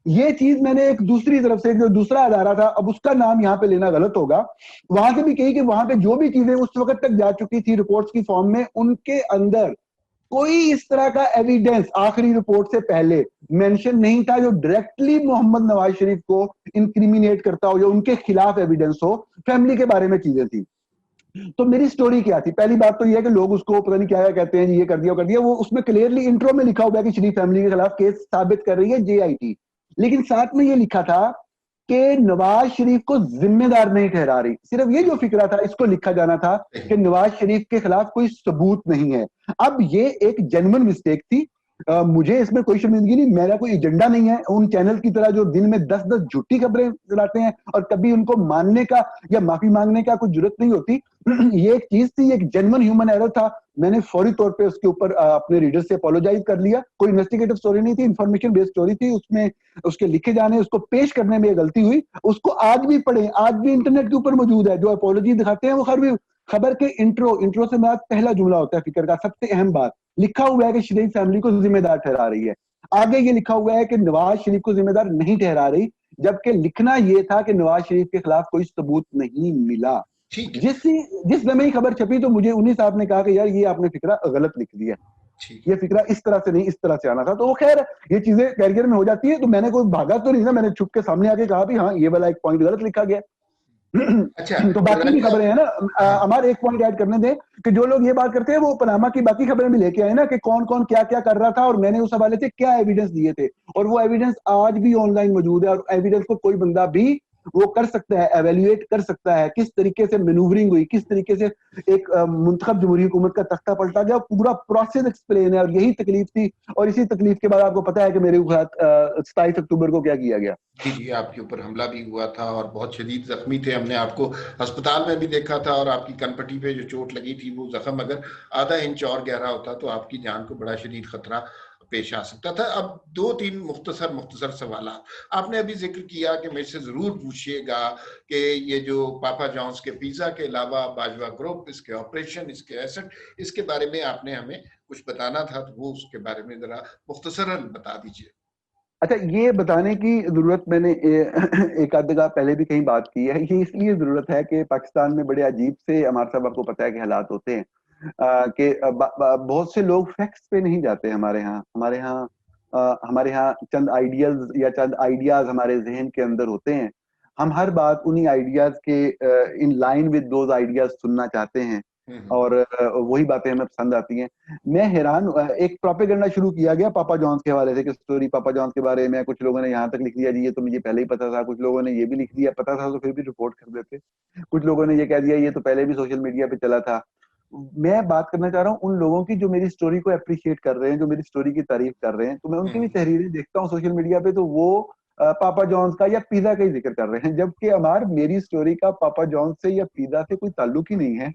یہ چیز میں نے ایک دوسری طرف سے, جو دوسرا ادارہ تھا, اب اس کا نام یہاں پہ لینا غلط ہوگا, وہاں سے بھی کہی کہ وہاں پہ جو بھی چیزیں اس وقت تک جا چکی تھی رپورٹس کی فارم میں, ان کے اندر کوئی اس طرح کا ایویڈنس آخری رپورٹ سے پہلے مینشن نہیں تھا جو ڈائریکٹلی محمد نواز شریف کو انکریمینیٹ کرتا ہو یا ان کے خلاف ایویڈنس ہو. فیملی کے بارے میں چیزیں تھی. تو میری سٹوری کیا تھی؟ پہلی بات تو یہ ہے کہ لوگ اس کو پتہ نہیں کیا کہتے ہیں جی, یہ کر دیا وہ کر دیا. وہ اس میں کلیئرلی انٹرو میں لکھا ہوا ہے کہ شریف فیملی کے خلاف کیس ثابت کر رہی ہے جے آئی ٹی, لیکن ساتھ میں یہ لکھا تھا کہ نواز شریف کو ذمہ دار نہیں ٹھہرا رہی. صرف یہ جو فکرہ تھا اس کو لکھا جانا تھا کہ نواز شریف کے خلاف کوئی ثبوت نہیں ہے. اب یہ ایک جینوئن مسٹیک تھی, مجھے اس میں کوئی شرمندگی نہیں, میرا کوئی ایجنڈا نہیں ہے ان چینل کی طرح جو دن میں 10 جھوٹی خبریں چلاتے ہیں اور کبھی ان کو ماننے کا یا معافی مانگنے کا کوئی ضرورت نہیں ہوتی. یہ ایک چیز تھی, ایک جینوئن ہیومن ایرر تھا. میں نے فوری طور پہ اس کے اوپر اپنے ریڈر سے اپولوجائز کر لیا. کوئی انویسٹیگیٹو سٹوری نہیں تھی, انفارمیشن بیسڈ سٹوری تھی. اس میں اس کے لکھے جانے, اس کو پیش کرنے میں یہ غلطی ہوئی. اس کو آج بھی پڑھیں, آج بھی انٹرنیٹ کے اوپر موجود ہے. جو اپولوجی دکھاتے ہیں وہ خبر کے انٹرو سے بعد پہلا جملہ ہوتا ہے فکر کا, سب سے اہم بات لکھا ہوا ہے کہ شریف فیملی کو ذمہ دار ٹھہرا رہی ہے. آگے یہ لکھا ہوا ہے کہ نواز شریف کو ذمہ دار نہیں ٹھہرا رہی, جبکہ لکھنا یہ تھا کہ نواز شریف کے خلاف کوئی ثبوت نہیں ملا. جس میں یہ خبر چھپی تو مجھے انہی صاحب نے کہا کہ یار یہ آپ نے فکرہ غلط لکھ دیا, یہ فکرہ اس طرح سے نہیں, اس طرح سے آنا تھا. تو وہ خیر یہ چیزیں کیریئر میں ہو جاتی ہے. تو میں نے کوئی بھاگا تو نہیں تھا, میں نے چھپ کے سامنے آ کے کہا بھی ہاں یہ والا ایک پوائنٹ غلط لکھا گیا. تو باقی بھی خبریں ہیں نا, ہمارے ایک پوائنٹ ایڈ کرنے دیں کہ جو لوگ یہ بات کرتے ہیں وہ پناما کی باقی خبریں بھی لے کے آئے نا, کہ کون کون کیا کیا کر رہا تھا اور میں نے اس حوالے سے کیا ایویڈنس دیے تھے, اور وہ ایویڈنس آج بھی آن لائن موجود ہے. اور ایویڈنس کو کوئی بندہ بھی وہ کر سکتا ہے, ایویلویٹ کر سکتا ہے کس طریقے سے مینوورنگ ہوئی, کس طریقے سے ایک منتخب جمہوری حکومت کا تختہ پلٹا گیا, پورا پروسیس ایکسپلین ہے. اور یہی تکلیف تھی, اور اسی تکلیف کے بعد آپ کو پتا ہے کہ میرے ساتھ 27 اکتوبر کو کیا کیا گیا. جی آپ کے اوپر حملہ بھی ہوا تھا اور بہت شدید زخمی تھے, ہم نے آپ کو ہسپتال میں بھی دیکھا تھا, اور آپ کی کن پٹی پہ جو چوٹ لگی تھی وہ زخم اگر آدھا انچ اور گہرا ہوتا تو آپ کی جان کو بڑا شدید خطرہ پیش آ سکتا تھا. اب 2-3 مختصر سوالات آپ نے ابھی ذکر کیا کہ مجھ سے ضرور پوچھیے گا کہ یہ جو پاپا جانس کے پیزا کے علاوہ باجوہ گروپ, اس کے آپریشن, اس کے ایسٹ, اس کے بارے میں آپ نے ہمیں کچھ بتانا تھا, تو وہ اس کے بارے میں ذرا مختصراً بتا دیجیے. اچھا, یہ بتانے کی ضرورت میں نے ایک آدھ جگہ پہلے بھی کہیں بات کی ہے, یہ اس لیے ضرورت ہے کہ پاکستان میں بڑے عجیب سے ہمارے صاحب آپ کو پتا ہے کہ حالات ہوتے ہیں کہ بہت سے لوگ فیکٹس پہ نہیں جاتے. ہمارے ہاں چند آئیڈیاز یا چند آئیڈیاز ہمارے ذہن کے اندر ہوتے ہیں, ہم ہر بات انہی آئیڈیاز کے in line with those ideas سننا چاہتے ہیں, اور وہی باتیں ہمیں پسند آتی ہیں. میں حیران, ایک پروپیگنڈا شروع کیا گیا پاپا جانس کے حوالے سے کہ سٹوری پاپا جانس کے بارے میں کچھ لوگوں نے یہاں تک لکھ دیا جی یہ تو مجھے پہلے ہی پتا تھا, کچھ لوگوں نے یہ بھی لکھ دیا پتا تھا تو پھر بھی رپورٹ کر دیتے, کچھ لوگوں نے یہ کہہ دیا یہ تو پہلے بھی سوشل میڈیا پہ چلا تھا. میں بات کرنا چاہ رہا ہوں ان لوگوں کی جو میری سٹوری کو اپریشیٹ کر رہے ہیں, جو میری سٹوری کی تعریف کر رہے ہیں, تو میں ان کی بھی تحریریں دیکھتا ہوں سوشل میڈیا پہ, تو وہ پاپا جانس کا یا پیزا کا ہی ذکر کر رہے ہیں, جبکہ ہمار میری سٹوری کا پاپا جانس سے یا پیزا سے کوئی تعلق ہی نہیں ہے.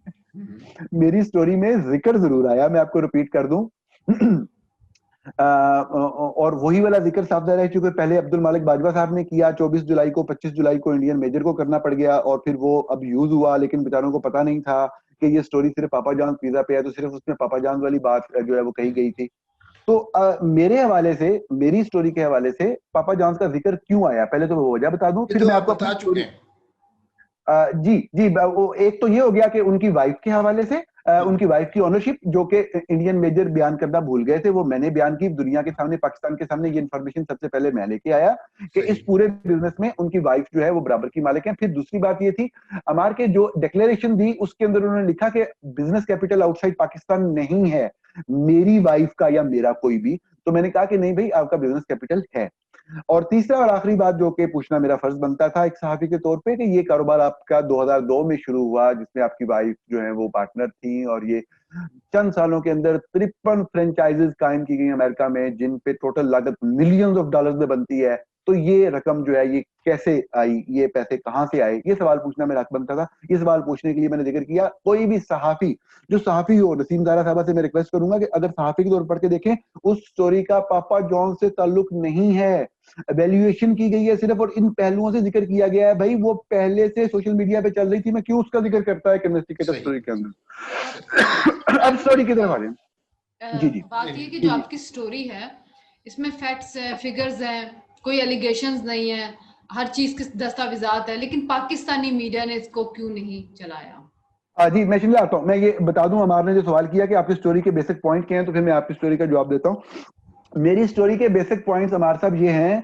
میری سٹوری میں ذکر ضرور آیا, میں آپ کو ریپیٹ کر دوں, اور وہی والا ذکر صاحب رہ چکے پہلے عبد المالک باجوہ صاحب نے کیا 24 جولائی کو, 25 جولائی کو انڈین میجر کو کرنا پڑ گیا, اور پھر وہ اب یوز ہوا, لیکن بیچاروں کو پتا نہیں تھا کہ یہ سٹوری صرف پاپا جانس پیزا پہ ہے, تو صرف اس میں پاپا جانس والی بات جو ہے وہ کہی گئی تھی. تو میرے حوالے سے, میری سٹوری کے حوالے سے پاپا جانس کا ذکر کیوں آیا, پہلے تو وہ وجہ بتا دوں, پھر میں آپ کو بتا چکے ہیں. جی ایک تو یہ ہو گیا کہ ان کی وائف کے حوالے سے, ان کی وائف کی اونرشپ جو کہ انڈین میجر بیان کرنا بھول گئے تھے, وہ میں نے بیان کی دنیا کے سامنے, پاکستان کے سامنے. یہ انفارمیشن سب سے پہلے میں لے کے آیا کہ اس پورے بزنس میں ان کی وائف جو ہے وہ برابر کی مالک ہیں. پھر دوسری بات یہ تھی ہمار کے جو ڈکلیریشن دی اس کے اندر انہوں نے لکھا کہ business capital out side Pakistan نہیں ہے میری وائف کا یا میرا کوئی بھی. تو میں نے کہا کہ نہیں بھائی آپ کا بزنس کیپٹل ہے. اور تیسرا اور آخری بات جو کہ پوچھنا میرا فرض بنتا تھا ایک صحافی کے طور پہ, کہ یہ کاروبار آپ کا 2002 میں شروع ہوا جس میں آپ کی وائف جو ہے وہ پارٹنر تھی, اور یہ چند سالوں کے اندر 53 فرینچائزز قائم کی گئی امریکہ میں جن پہ ٹوٹل لاگت ملینز آف ڈالرز میں بنتی ہے. تو یہ رقم جو ہے یہ کیسے آئی, یہ پیسے کہاں سے آئے, یہ سوال پوچھنا میرا حق بنتا تھا. یہ سوال پوچھنے کے لیے میں نے ذکر کیا کوئی بھی صحافی جو صحافی ہو, نسیم زہرا صاحبہ سے میں ریکویسٹ کروں گا کہ اگر صحافی کے طور پر کے دیکھیں اس سٹوری کا پاپا جان سے تعلق نہیں ہے, ایویلیویشن کی گئی ہے صرف, اور ان پہلوؤں سے ذکر کیا گیا ہے. بھائی وہ پہلے سے سوشل میڈیا پہ چل رہی تھی, میں کیوں اس کا ذکر کرتا ہے انویسٹیگیٹو سٹوری کے اندر. اب سٹوری کی طرف آ جائیں. جی بات یہ کہ جو آپ کی سٹوری ہے اس میں فیکٹس ہیں, فگرز ہیں, کوئی ایلیگیشنز نہیں ہے, ہر چیز کے دستاویزات ہے, لیکن پاکستانی میڈیا نے اس کو کیوں نہیں چلایا؟ جی میں چلے آتا ہوں. میں یہ بتا دوں ہمار نے جو سوال کیا کہ آپ کی سٹوری کے بیسک پوائنٹ کیا ہیں, تو پھر میں آپ کی سٹوری کا جواب دیتا ہوں. میری سٹوری کے بیسک پوائنٹس ہمارے صاحب یہ ہیں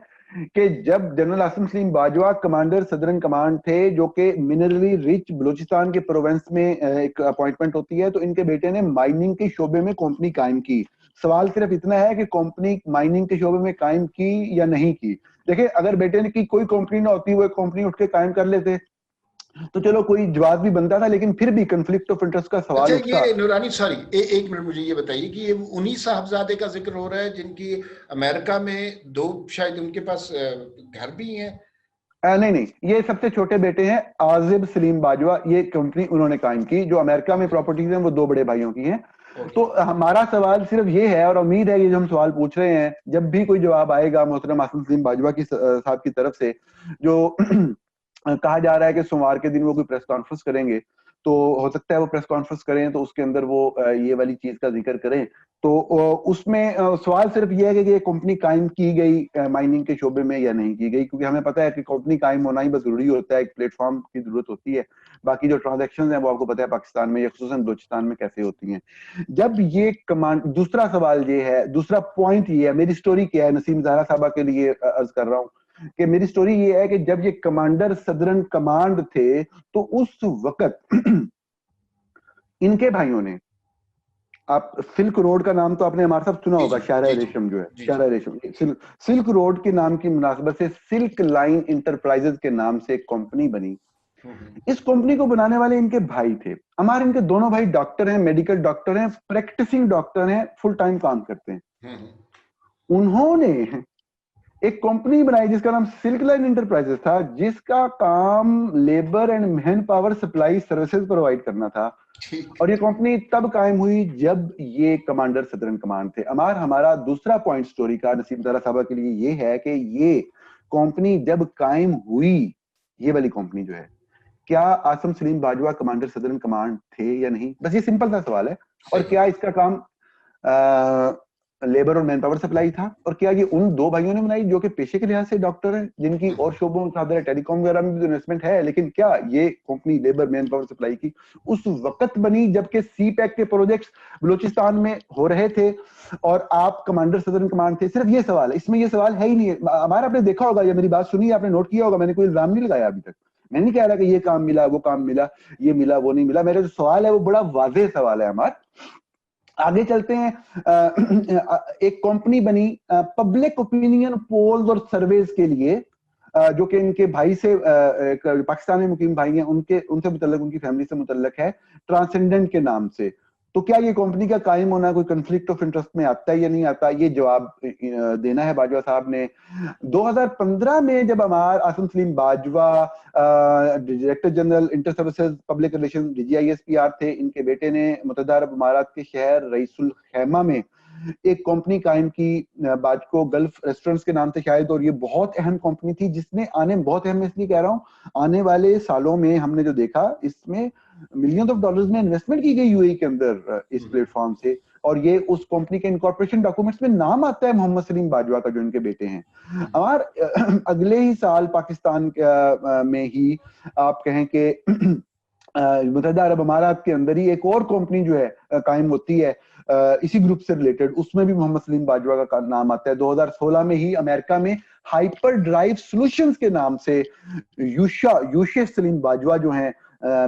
کہ جب general Asim Saleem Bajwa commander صدرن command تھے, جو کہ منرلی رچ بلوچستان کے پروونس میں ایک اپوائنٹمنٹ ہوتی ہے, تو ان کے بیٹے نے مائننگ کے شعبے میں کمپنی قائم کی. سوال صرف اتنا ہے کہ کمپنی مائننگ کے شعبے میں قائم کی یا نہیں کی. دیکھیں اگر بیٹے نے کی کوئی کمپنی نہ ہوتی, وہ ایک کمپنی اٹھ کے قائم کر لیتے تو چلو کوئی جواز بھی بنتا تھا, لیکن پھر بھی کنفلکٹ آف انٹرسٹ کا سوال اٹھتا. یہ نورانی سوری ایک منٹ مجھے یہ بتائیے کہ یہ انہی صاحبزادے کا ذکر ہو رہا ہے جن کی امریکہ میں 2 شاید ان کے پاس گھر بھی ہیں؟ نہیں, یہ سب سے چھوٹے بیٹے ہیں عازب سلیم باجوہ, یہ کمپنی انہوں نے قائم کی. جو امریکہ میں پراپرٹیز ہیں وہ 2 بڑے بھائیوں کی ہیں. تو ہمارا سوال صرف یہ ہے, اور امید ہے یہ جو ہم سوال پوچھ رہے ہیں جب بھی کوئی جواب آئے گا محترم عاصم سلیم باجوہ کی صاحب کی طرف سے, جو کہا جا رہا ہے کہ سوموار کے دن وہ کوئی پریس کانفرنس کریں گے, تو ہو سکتا ہے وہ پریس کانفرنس کریں تو اس کے اندر وہ یہ والی چیز کا ذکر کریں. تو اس میں سوال صرف یہ ہے کہ یہ کمپنی قائم کی گئی مائننگ کے شعبے میں یا نہیں کی گئی, کیونکہ ہمیں پتہ ہے کہ کمپنی قائم ہونا ہی بس ضروری ہوتا ہے, ایک پلیٹ فارم کی ضرورت ہوتی ہے. باقی جو ٹرانزیکشنز ہیں وہ آپ کو پتہ ہے پاکستان میں یا خصوصاً بلوچستان میں کیسے ہوتی ہیں. جب یہ دوسرا سوال یہ ہے, دوسرا پوائنٹ یہ ہے, میری سٹوری کیا ہے, نسیم زہرا صاحبہ کے لیے عرض کر رہا ہوں کہ میری سٹوری یہ ہے کہ جب یہ کمانڈر صدرن کمانڈ تھے تو اس وقت ان کے بھائیوں نے آپ سلک روڈ کا نام تو آپ نے ہمارے ساتھ سنا ہوگا, شاہراہ ریشم جو ہے, شاہراہ ریشم, سلک روڈ کے نام کی مناسبت سے سلک لائن انٹرپرائزز کے نام سے ایک کمپنی بنی. اس کمپنی کو بنانے والے ان کے بھائی تھے. ہمارے ان کے دونوں بھائی ڈاکٹر ہیں, میڈیکل ڈاکٹر ہیں, پریکٹسنگ ڈاکٹر ہیں, فل ٹائم کام کرتے ہیں. انہوں نے ایک کمپنی بنائی جس کا نام سلک لائن انٹرپرائزز تھا, جس کا کام labour and manpower supply services provide کرنا تھا. اور یہ کمپنی تب قائم ہوئی جب یہ کمانڈر صدرن کمانڈ تھے. ہمارا دوسرا پوائنٹ سٹوری کا نسیم زہرا صاحبہ کے لیے یہ ہے کہ یہ کمپنی جب قائم ہوئی, یہ والی کمپنی جو ہے, کیا آصم سلیم باجوہ کمانڈر صدرن کمانڈ تھے یا نہیں؟ بس یہ سمپل سا سوال ہے. اور کیا اس کا کام لیبر اور مین پاور سپلائی تھا؟ اور کیا یہ ان دو بھائیوں نے بنائی جو کہ پیشے کے لحاظ سے ڈاکٹر ہیں, جن کی اور شعبوں میں ٹیلی کام وغیرہ میں بھی انویسٹمنٹ ہے, لیکن کیا یہ company labour man power supply کی اس وقت بنی جبکہ سی پیک کے پروجیکٹس بلوچستان میں ہو رہے تھے اور آپ کمانڈر صدرن کمانڈ تھے؟ صرف یہ سوال ہے, اس میں یہ سوال ہے ہی نہیں. ہمارا آپ نے دیکھا ہوگا یا میری بات سنی, آپ نے نوٹ کیا ہوگا, میں نے کوئی الزام نہیں لگایا ابھی تک. میں نہیں کہہ رہا کہ یہ کام ملا, وہ کام ملا, یہ ملا, وہ نہیں ملا. میرا جو سوال ہے وہ بڑا واضح سوال ہے. ہمارا آگے چلتے ہیں. ایک کمپنی بنی پبلک اوپینین پولز اور سرویز کے لیے, جو کہ ان کے بھائی سے پاکستان میں مقیم بھائی ہیں, ان سے متعلق, ان کی فیملی سے متعلق ہے, ٹرانسینڈنٹ کے نام سے. تو کیا یہ کمپنی کا قائم ہونا کوئی کنفلکٹ آف انٹرسٹ میں آتا ہے یا نہیں آتا؟ یہ جواب دینا ہے باجوہ صاحب نے. 2015 میں جب ہمارا Asim Saleem Bajwa director general inter services public relation DGISPR تھے, ان کے بیٹے نے متحدہ عرب امارات کے شہر رئیس الخیمہ میں ایک کمپنی قائم کی, باجکو گلف ریسٹورنٹس کے نام سے شاید. اور یہ بہت اہم کمپنی تھی جس نے بہت اہم اس لیے کہہ رہا ہوں, آنے والے سالوں میں ہم نے جو دیکھا اس میں ملینز آف ڈالرز میں انویسٹمنٹ کی گئی UAE کے اندر اس پلیٹ فارم سے. اور یہ اس کمپنی کے انکارپوریشن ڈاکومنٹس میں نام آتا ہے محمد سلیم باجوہ کا, جو ان کے بیٹے ہیں. اگلے ہی سال پاکستان میں ہی آپ کہیں کہ متحدہ عرب امارات کے اندر ہی ایک اور کمپنی جو ہے قائم ہوتی ہے اسی گروپ سے ریلیٹڈ, اس میں بھی محمد سلیم باجوہ کا نام آتا ہے. 2016 میں ہی امریکہ میں ہائپر ڈرائیو سولوشنز کے نام سے یوشا سلیم باجوہ جو ہیں,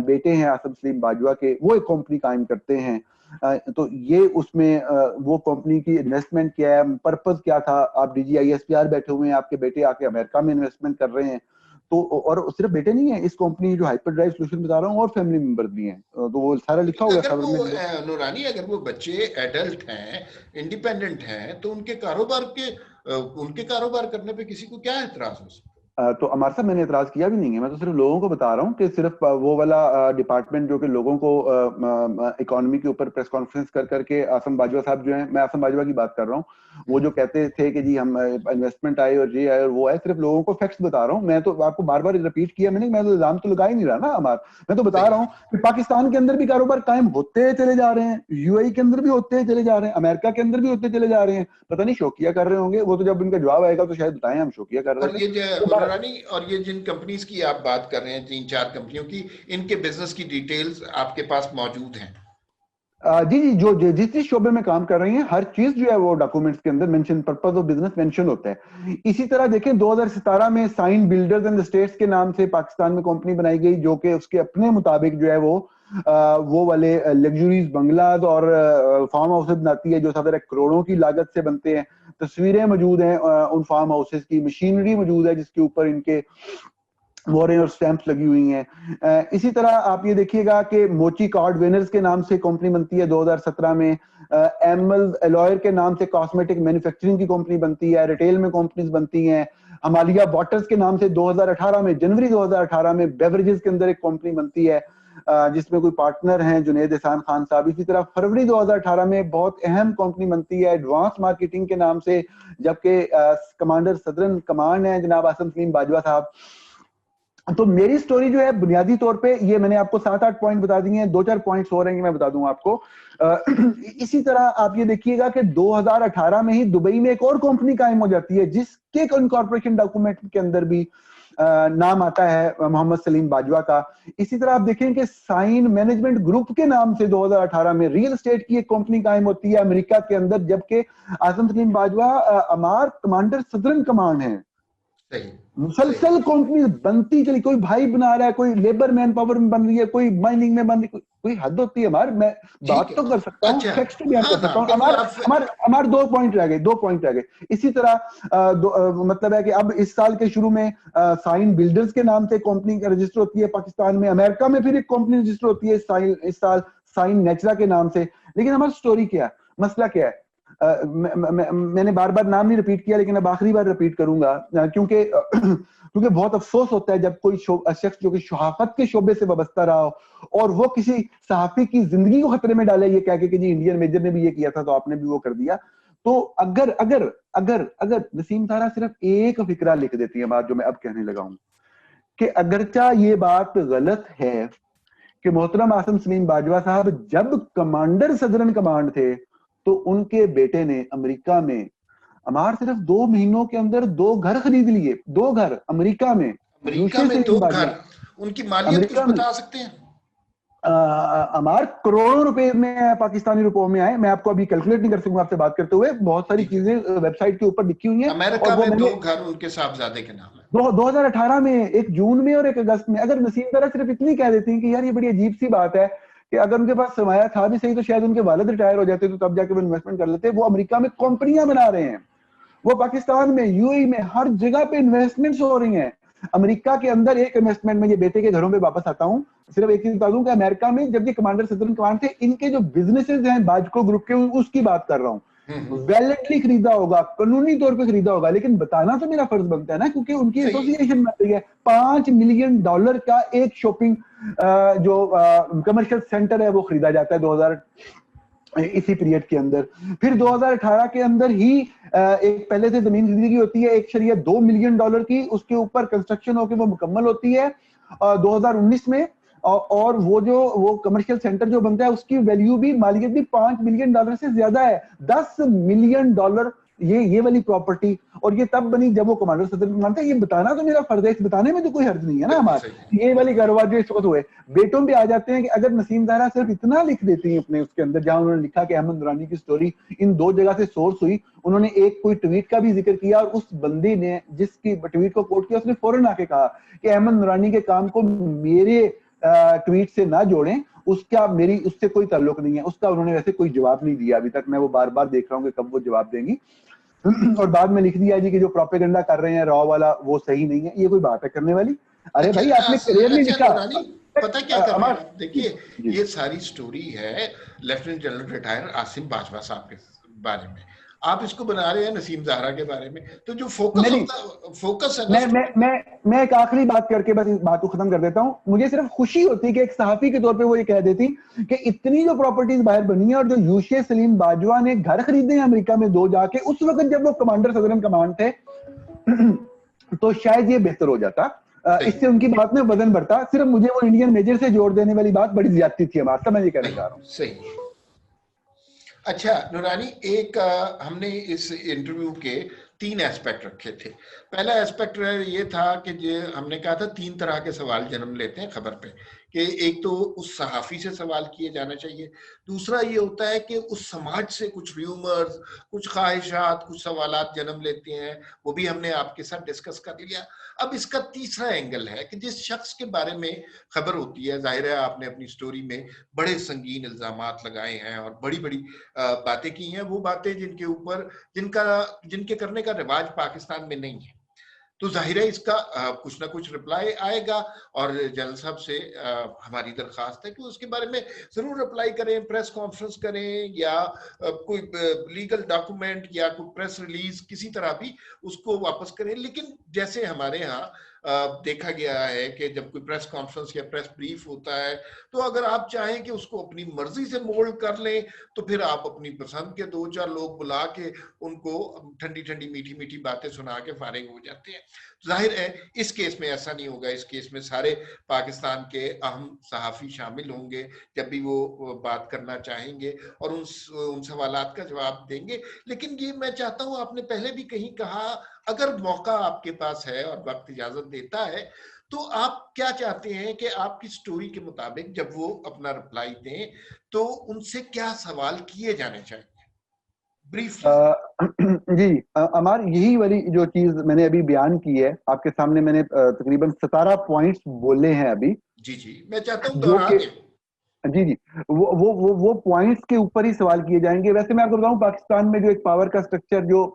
بیٹے ہیں آصم سلیم باجوہ کے, وہ ایک کمپنی قائم کرتے ہیں. تو یہ اس میں وہ کمپنی کی انویسٹمنٹ کیا ہے, پرپز کیا تھا. آپ DGISPR بیٹھے ہوئے ہیں, آپ کے بیٹے آ کے امریکہ میں انویسٹمنٹ کر رہے ہیں. تو اور صرف بیٹے نہیں ہیں, اس کمپنی جو ہائپر ڈرائیو سولوشن بتا رہا ہوں اور فیملی ممبر بھی ہیں. تو وہ سارا لکھا ہوا خبر میں. نورانی, اگر وہ بچے ایڈلٹ ہیں, انڈیپینڈنٹ ہیں, تو ان کے کاروبار کرنے پہ کسی کو کیا اعتراض ہو سکتا؟ تو امار صاحب میں نے اعتراض کیا بھی نہیں ہے. میں تو صرف لوگوں کو بتا رہا ہوں کہ صرف وہ والا ڈپارٹمنٹ جو کہ لوگوں کو اکانومی کے اوپر پریس کانفرنس کر کے آصم باجوہ صاحب جو ہیں, میں آصم باجوہ کی بات کر رہا ہوں, وہ جو کہتے تھے کہ جی ہم انویسٹمنٹ آئے اور یہ آئے اور وہ آئے, صرف لوگوں کو فیکٹس بتا رہا ہوں. میں تو آپ کو بار بار ریپیٹ کیا میں نے, میں تو الزام تو لگا ہی نہیں رہا نا ہمار. میں تو بتا رہا ہوں کہ پاکستان کے اندر بھی کاروبار قائم ہوتے چلے جا رہے ہیں, UAE کے اندر بھی ہوتے چلے جا رہے ہیں, امریکہ کے اندر بھی ہوتے چلے جا رہے ہیں. پتہ نہیں شوقیہ کر رہے ہوں گے, وہ تو جب ان کا جواب آئے گا تو شاید بتائیں ہم شوقیہ کر رہے ہیں. اور یہ جن کمپنیز کی آپ بات کر رہے ہیں, 3-4 کمپنیوں کی, ان کے بزنس کی ڈیٹیلز آپ کے پاس موجود ہیں؟ جی جی, جو جس شعبے میں کام کر رہی ہیں ہر چیز جو ہے وہ ڈاکومنٹس کے اندر mention, purpose of business mention ہوتا ہے. اسی طرح دیکھیں 2017 میں سائن بلڈرز اینڈ اسٹیٹس کے نام سے پاکستان میں کمپنی بنائی گئی, جو کہ اس کے اپنے مطابق جو ہے وہ والے لگژریز بنگلاز اور فارم ہاؤسز بناتی ہے جو سب کروڑوں کی لاگت سے بنتے ہیں. تصویریں موجود ہیں ان فارم ہاؤسز کی, مشینری موجود ہے جس کے اوپر ان کے واریں اور سٹیمپس لگی ہوئی ہیں. اسی طرح آپ یہ دیکھیے گا کہ موچی کارڈ وینرز کے نام سے کمپنی بنتی ہے 2017 میں, ایمل الوائر کے نام سے کاسمیٹک مینوفیکچرنگ کی کمپنی بنتی ہے, ریٹیل میں کمپنیز بنتی ہیں. ہمالیہ واٹرز کے نام سے 2018 میں, جنوری 2018 میں بیوریجز کے اندر ایک کمپنی بنتی ہے جس میں کوئی پارٹنر ہیں جنید احسان خان صاحب. اسی طرح فروری 2018 میں بہت اہم کمپنی بنتی ہے ایڈوانس مارکیٹنگ کے نام سے, جبکہ کمانڈر صدرن کمانڈ ہیں جناب آصم سلیم باجوہ صاحب. تو میری سٹوری جو ہے بنیادی طور پہ یہ میں نے آپ کو 7-8 پوائنٹ بتا دیے ہیں, 2-4 پوائنٹس ہو رہے ہیں میں بتا دوں آپ کو. اسی طرح آپ یہ دیکھیے گا کہ 2018 میں ہی دبئی میں ایک اور کمپنی قائم ہو جاتی ہے جس کے انکارپوریشن ڈاکومنٹ کے اندر بھی نام آتا ہے محمد سلیم باجوہ کا. اسی طرح آپ دیکھیں کہ سائن مینجمنٹ گروپ کے نام سے 2018 میں ریل اسٹیٹ کی ایک کمپنی قائم ہوتی ہے امریکہ کے اندر, جبکہ آصم سلیم باجوہ امار کمانڈر صدرن کمانڈ ہیں. مسلسل کمپنی بنتی چلی, کوئی بھائی بنا رہا ہے, کوئی لیبر مین پاور میں بن رہی ہے, کوئی مائننگ میں بن رہی ہے, کوئی حد ہوتی ہے ہمارا, میں بات تو کر سکتا ہوں, فیکٹس تو بیان کر سکتا ہوں. ہمارے 2 پوائنٹ رہ گئے. اسی طرح مطلب ہے کہ اب اس سال کے شروع میں سائن بلڈرز کے نام سے کمپنی رجسٹر ہوتی ہے پاکستان میں, امریکہ میں پھر ایک کمپنی رجسٹر ہوتی ہے اس سال سائن نیچرا کے نام سے. لیکن ہماری سٹوری کیا ہے, مسئلہ کیا ہے؟ میں نے بار بار نام نہیں ریپیٹ کیا, لیکن اب آخری بار ریپیٹ کروں گا, کیونکہ بہت افسوس ہوتا ہے جب کوئی شخص جو کہ صحافت کے شعبے سے وابستہ رہا ہو اور وہ کسی صحافی کی زندگی کو خطرے میں ڈالے یہ کہہ کے کہ جی انڈین میجر نے بھی یہ کیا تھا تو آپ نے بھی وہ کر دیا. تو اگر نسیم طاہرہ صرف ایک فقرہ لکھ دیتی ہے, بات جو میں اب کہنے لگا ہوں, کہ اگرچہ یہ بات غلط ہے کہ محترم عاصم سلیم باجوہ صاحب جب کمانڈر صدرن کمانڈ تھے تو ان کے بیٹے نے امریکہ میں ہمارے صرف 2 مہینوں کے اندر 2 گھر خرید لیے, 2 گھر امریکہ میں. 2 گھر, ان کی مالیت کچھ بتا سکتے ہیں؟ ہمارے کروڑوں روپے میں پاکستانی روپوں میں آئے. میں آپ کو ابھی کیلکولیٹ نہیں کر سکوں آپ سے بات کرتے ہوئے, بہت ساری چیزیں ویب سائٹ کے اوپر لکھی ہوئی ہیں. امریکہ میں 2 گھر ان کے صاحبزادے کے نام ہے 2018 میں, ایک جون میں اور ایک اگست میں. اگر نسیم طاہرہ صرف اتنی کہہ دیتی ہیں کہ یار یہ بڑی عجیب سی بات ہے کہ اگر ان کے پاس سرمایہ تھا بھی صحیح تو شاید ان کے والد ریٹائر ہو جاتے تو تب جا کے وہ انویسٹمنٹ کر لیتے. وہ امریکہ میں کمپنیاں بنا رہے ہیں, وہ پاکستان میں یو اے میں ہر جگہ پہ انویسٹمنٹس ہو رہی ہیں. امریکہ کے اندر ایک انویسٹمنٹ میں یہ بیٹے کے گھروں پہ واپس آتا ہوں, صرف ایک چیز بتا دوں کہ امریکہ میں جب یہ کمانڈر صدرن کمانڈ تھے, ان کے جو بزنسز ہیں باجکو گروپ کے, اس کی بات کر رہا ہوں, ویلڈلی خریدا ہوگا, قانونی طور پہ خریدا ہوگا, لیکن بتانا تو میرا فرض بنتا ہے نا, کیونکہ ان کی ایسوسیشن بن رہی ہے. $5 ملین کا ایک شاپنگ جو کمرشل سینٹر ہے وہ خریدا جاتا ہے اسی پیریڈ کے اندر. پھر 2018 کے اندر ہی ایک پہلے سے زمین خریدی کی ہوتی ہے $1.2 ملین کی, اس کے اوپر کنسٹرکشن ہو کے وہ مکمل ہوتی ہے 2019 میں, اور وہ کمرشل سینٹر جو بنتا ہے اس کی ویلیو بھی, مالیت بھی $5 ملین سے زیادہ ہے. $10 ملین یہ والی پراپرٹی, اور یہ تب بنی جب وہ کمانڈر صدر مانتا ہے. یہ بتانا تو میرا فرض ہے, اس بتانے میں تو کوئی حرج نہیں ہے نا ہمارا. یہ والی کاروبار جو اس وقت ہوئے بیٹوں پہ آ جاتے ہیں کہ اگر نسیم طاہرہ صرف اتنا لکھ دیتی ہیں اپنے اس کے اندر, جہاں انہوں نے لکھا کہ احمد نورانی کی سٹوری ان 2 جگہ سے سورس ہوئی. انہوں نے ایک کوئی ٹویٹ کا بھی ذکر کیا, اور اس بندے نے جس کی ٹویٹ کو کوٹ کیا اس نے فوراً آ کے کہا کہ احمد نورانی کے کام کو میرے ٹویٹ سے نہ جوڑیں, میری اس سے کوئی تعلق نہیں ہے. اس کا انہوں نے ویسے کوئی جواب نہیں دیا ابھی تک. میں وہ بار بار دیکھ رہا ہوں کہ کب وہ جواب دیں گی. اور بعد میں لکھ دیا جی کہ جو پروپیگنڈا کر رہے ہیں را والا وہ صحیح نہیں ہے. یہ کوئی بات ہے کرنے والی؟ ارے بھائی آپ نے کلیئرلی لکھا. پتہ کیا کر رہے ہیں, دیکھیے یہ ساری سٹوری ہے lieutenant general retire Asim Bajwa صاحب کے بارے میں, آپ اس کو بنا رہے ہیں نسیم زہرا کے بارے میں. تو جو فوکس ہے میں ایک آخری بات کر کے بس اس بات کو ختم کر دیتا ہوں. مجھے صرف خوشی ہوتی کہ ایک صحافی کے طور پہ وہ یہ کہہ دیتی کہ اتنی جو پراپرٹیز باہر بنی ہیں, اور جو یوشے سلیم باجوہ نے گھر خریدے ہیں امریکہ میں 2 جا کے, اس وقت جب وہ کمانڈر صدرن کمانڈ تھے, تو شاید یہ بہتر ہو جاتا. اس سے ان کی بات میں وزن بڑھتا. صرف مجھے وہ انڈین میجر سے جوڑ دینے والی بات بڑی زیادتی تھی ہمارا, میں یہ کہنا چاہ رہا ہوں. صحیح. اچھا نورانی, ایک ہم نے اس انٹرویو کے 3 ایسپیکٹ رکھے تھے. پہلا ایسپیکٹ یہ تھا کہ ہم نے کہا تھا 3 طرح کے سوال جنم لیتے ہیں خبر پہ, کہ ایک تو اس صحافی سے سوال کیے جانا چاہیے, دوسرا یہ ہوتا ہے کہ اس سماج سے کچھ ریومرز, کچھ خواہشات, کچھ سوالات جنم لیتے ہیں, وہ بھی ہم نے آپ کے ساتھ ڈسکس کر لیا. اب اس کا تیسرا اینگل ہے کہ جس شخص کے بارے میں خبر ہوتی ہے, ظاہر ہے آپ نے اپنی سٹوری میں بڑے سنگین الزامات لگائے ہیں اور بڑی بڑی باتیں کی ہیں, وہ باتیں جن کے اوپر جن کے کرنے کا رواج پاکستان میں نہیں ہے. تو ظاہر ہے اس کا کچھ نہ کچھ رپلائی آئے گا, اور جنرل صاحب سے ہماری درخواست ہے کہ اس کے بارے میں ضرور رپلائی کریں, پریس کانفرنس کریں, یا کوئی لیگل ڈاکومنٹ یا کوئی پریس ریلیز کسی طرح بھی اس کو واپس کریں. لیکن جیسے ہمارے ہاں دیکھا گیا ہے کہ جب کوئی پریس کانفرنس یا پریس بریف ہوتا ہے تو اگر آپ چاہیں کہ اس کو اپنی مرضی سے مولڈ کر لیں تو پھر آپ اپنی پسند کے 2-4 لوگ بلا کے ان کو ٹھنڈی ٹھنڈی میٹھی میٹھی باتیں سنا کے فارغ ہو جاتے ہیں. ظاہر ہے اس کیس میں ایسا نہیں ہوگا. اس کیس میں سارے پاکستان کے اہم صحافی شامل ہوں گے جب بھی وہ بات کرنا چاہیں گے اور ان سوالات کا جواب دیں گے. لیکن یہ میں چاہتا ہوں, آپ نے پہلے بھی کہیں کہا, اگر موقع آپ کے پاس ہے اور وقت اجازت دیتا ہے تو آپ کیا چاہتے ہیں کہ آپ کی سٹوری کے مطابق جب وہ اپنا رپلائی دیں تو ان سے کیا سوال کیے جانے چاہیے بریفلی؟ جی عمار, یہی والی جو چیز میں نے ابھی بیان کی ہے آپ کے سامنے, میں نے تقریباً 17 پوائنٹس بولے ہیں ابھی. جی میں چاہتا ہوں جی جی وہ پوائنٹس کے اوپر ہی سوال کیے جائیں گے. ویسے میں آپ کو بتاؤں پاکستان میں جو ایک پاور کا سٹرکچر جو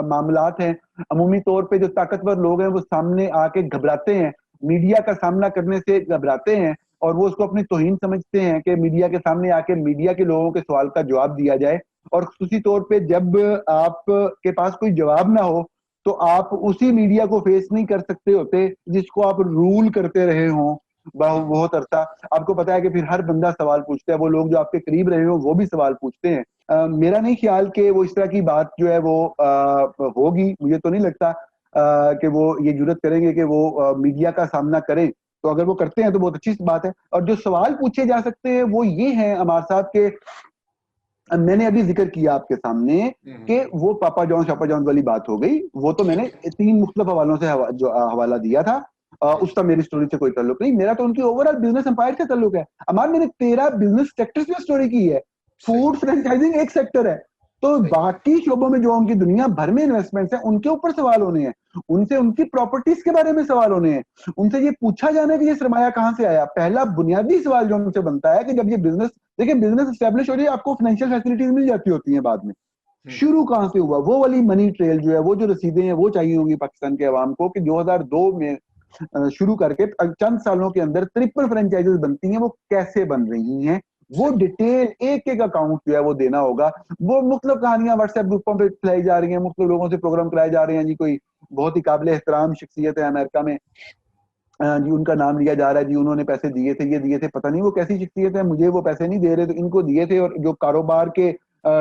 معاملات ہیں عمومی طور پہ جو طاقتور لوگ ہیں وہ سامنے آ کے گھبراتے ہیں, میڈیا کا سامنا کرنے سے گھبراتے ہیں اور وہ اس کو اپنی توہین سمجھتے ہیں کہ میڈیا کے سامنے آ کے میڈیا کے لوگوں کے سوال کا جواب دیا جائے. اور خصوصی طور پہ جب آپ کے پاس کوئی جواب نہ ہو تو آپ اسی میڈیا کو فیس نہیں کر سکتے ہوتے جس کو آپ رول کرتے رہے ہوں بہت عرصہ. آپ کو پتا ہے کہ پھر ہر بندہ سوال پوچھتا ہے, وہ لوگ جو آپ کے قریب رہے ہوں وہ بھی سوال پوچھتے ہیں. میرا نہیں خیال کہ وہ اس طرح کی بات جو ہے وہ ہوگی, مجھے تو نہیں لگتا کہ وہ یہ جرات کریں گے کہ وہ میڈیا کا سامنا کریں. تو اگر وہ کرتے ہیں تو بہت اچھی بات ہے. اور جو سوال پوچھے جا سکتے ہیں وہ یہ ہیں عمار صاحب کے, میں نے ابھی ذکر کیا آپ کے سامنے کہ وہ پاپا جان شاپا جان والی بات ہو گئی, وہ تو میں نے 3 مختلف حوالوں سے جو حوالہ دیا تھا, اس کا میری سٹوری سے کوئی تعلق نہیں, میرا تو ان کی اوور آل بزنس امپائر سے تعلق ہے. ہمارے میں نے 13 بزنس سیکٹر سے سٹوری کی ہے, فوڈ فرینچائزنگ ایک سیکٹر ہے, تو باقی شعبوں میں جو ان کی دنیا بھر میں انویسٹمنٹس ہیں ان کے اوپر سوال ہونے ہیں, ان سے ان کی پراپرٹیز کے بارے میں سوال ہونے ہیں, ان سے یہ پوچھا جانا ہے کہ یہ سرمایہ کہاں سے آیا. پہلا بنیادی سوال جو ان سے بنتا ہے کہ جب یہ بزنس دیکھیں بزنس اسٹیبلش ہو رہی ہے آپ کو فائنینشیل فیسلٹیز مل جاتی ہوتی ہیں بعد میں, شروع کہاں سے ہوا, وہ والی منی ٹریل جو ہے وہ جو رسیدیں ہیں وہ چاہیے ہوں گی پاکستان کے عوام کو کہ 2002 میں شروع کر کے چند سالوں کے اندر 53 فرینچائزز بنتی ہیں, وہ کیسے بن رہی ہیں, وہ ڈیٹیل ایک ایک اکاؤنٹ جو ہے وہ دینا ہوگا. وہ مختلف کہانیاں واٹس ایپ گروپوں پہ پھیلائی جا رہی ہیں, مختلف لوگوں سے پروگرام کرائے جا رہے ہیں, جی کوئی بہت ہی قابل احترام شخصیت ہے امریکہ میں, جی ان کا نام لیا جا رہا ہے, جی انہوں نے پیسے دیے تھے, یہ دیے تھے, پتہ نہیں وہ کیسی شخصیت ہے, مجھے وہ پیسے نہیں دے رہے تو ان کو دیے تھے. اور جو کاروبار کے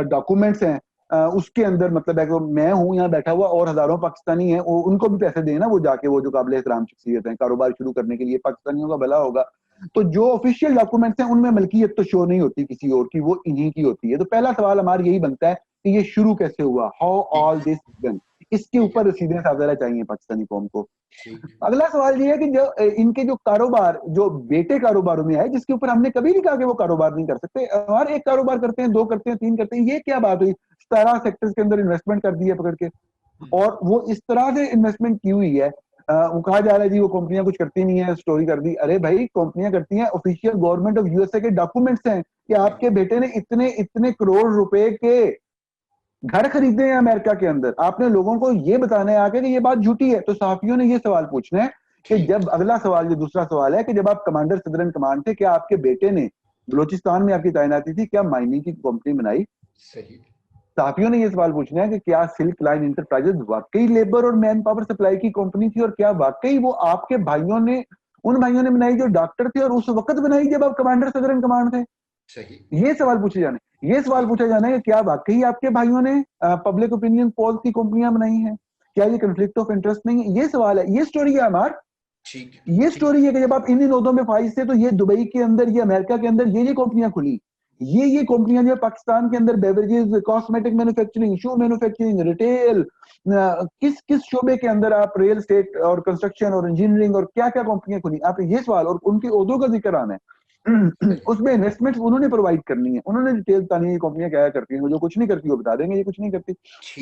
ڈاکومنٹس ہیں اس کے اندر مطلب ہے کہ میں ہوں یہاں بیٹھا ہوا اور ہزاروں پاکستانی ہیں, ان کو بھی پیسے دیں نا وہ جا کے, وہ جو قابل احترام شخصیت ہیں کاروبار شروع کرنے کے لیے, پاکستانیوں کا بھلا ہوگا. تو جو آفیشیل ڈاکومنٹس ہیں ان میں ملکیت تو شو نہیں ہوتی کسی اور کی, وہ انہی کی ہوتی ہے. تو پہلا سوال ہمارا یہی بنتا ہے کہ یہ شروع کیسے ہوا, ہاؤ آل دس بگن, اس کے اوپر رسیدیں صادرہ چاہیے پاکستانی قوم کو. اگلا سوال یہ ہے کہ جو ان کے جو کاروبار جو بیٹے کاروباروں میں آئے, جس کے اوپر ہم نے کبھی نہیں کہا کہ وہ کاروبار نہیں کر سکتے, ہر ایک کاروبار کرتے ہیں, 2 کرتے ہیں, 3 کرتے ہیں, یہ کیا بات ہوئی, 17 سیکٹرز کے اندر انویسٹمنٹ کر دی ہے پکڑ کے. اور وہ اس طرح سے انویسٹمنٹ کی ہوئی ہے, وہ کہا جا رہا ہے جی وہ کمپنیاں کچھ کرتی نہیں ہیں, سٹوری کر دی. ارے بھائی کمپنیاں کرتی ہیں, official government of U S A کے ڈاکومنٹس ہیں کہ آپ کے بیٹے نے اتنے کروڑ روپے کے گھر خریدے ہیں امریکہ کے اندر. آپ نے لوگوں کو یہ بتانا ہے آ کے کہ یہ بات جھوٹی ہے. تو صحافیوں نے یہ سوال پوچھنا ہے کہ جب اگلا سوال جو دوسرا سوال ہے کہ جب آپ کمانڈر صدر ان کمانڈ تھے, کیا آپ کے بیٹے نے بلوچستان میں آپ کی تعیناتی تھی, کیا مائننگ کی کمپنی بنائی؟ صحافیوں نے یہ سوال پوچھنا ہے کہ کیا سلک لائن انٹرپرائزز واقعی لیبر اور مین پاور سپلائی کی کمپنی تھی, اور کیا واقعی وہ آپ کے بھائیوں نے ان بھائیوں نے بنائی جو ڈاکٹر تھے اور اس وقت بنائی جب آپ کمانڈر صدر ان کمانڈ تھے؟ یہ سوال پوچھے جانے. یہ سوال پوچھا جانا ہے کہ کیا واقعی آپ کے بھائیوں نے پبلک اوپینین پول کی کمپنیاں بنائی ہیں, کیا یہ کنفلکٹ آف انٹرسٹ نہیں ہے؟ یہ سوال ہے, یہ سٹوری ہے ہمار. یہ سٹوری ہے کہ جب آپ ان عہدوں میں فائز تھے تو یہ دبئی کے اندر, یہ امریکہ کے اندر یہ کمپنیاں کھلی, یہ کمپنیاں جو پاکستان کے اندر بیوریجز, کاسمیٹک مینوفیکچرنگ, شو مینوفیکچرنگ, ریٹیل, کس شعبے کے اندر آپ ریل اسٹیٹ اور کنسٹرکشن اور انجینئرنگ اور کیا کیا کمپنیاں کھلی, آپ یہ سوال اور ان کے عہدوں کا ذکر آنا ہے. اس میں انویسٹمنٹ انہوں نے پرووائڈ کرنی ہے, انہوں نے ڈیٹیل بتانی ہے کمپنیاں کیا کرتی ہیں, جو کچھ نہیں کرتی وہ بتا دیں گے یہ کچھ نہیں کرتی.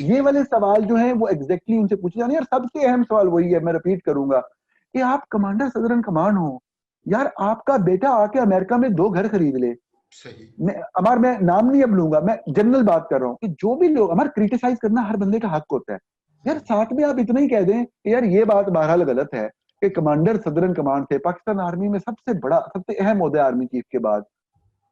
یہ والے سوال جو ہیں وہ ایگزیکٹلی ان سے پوچھے جانے. اور سب سے اہم سوال وہی ہے, میں ریپیٹ کروں گا, کہ آپ کمانڈر صدر ان کمانڈ ہو یار, آپ کا بیٹا آ کے امریکہ میں 2 گھر خرید لے. میں نام نہیں اب لوں گا, میں جنرل بات کر رہا ہوں کہ جو بھی لوگ ہمارا کریٹیسائز کرنا ہر بندے کا حق ہوتا ہے یار, ساتھ میں آپ اتنا ہی کہہ دیں کہ یار یہ بات بہرحال غلط ہے کہ کمانڈر صدر ان کمانڈ تھے پاکستان آرمی میں, سب سے بڑا سب سے اہم عہدہ آرمی چیف کے بعد,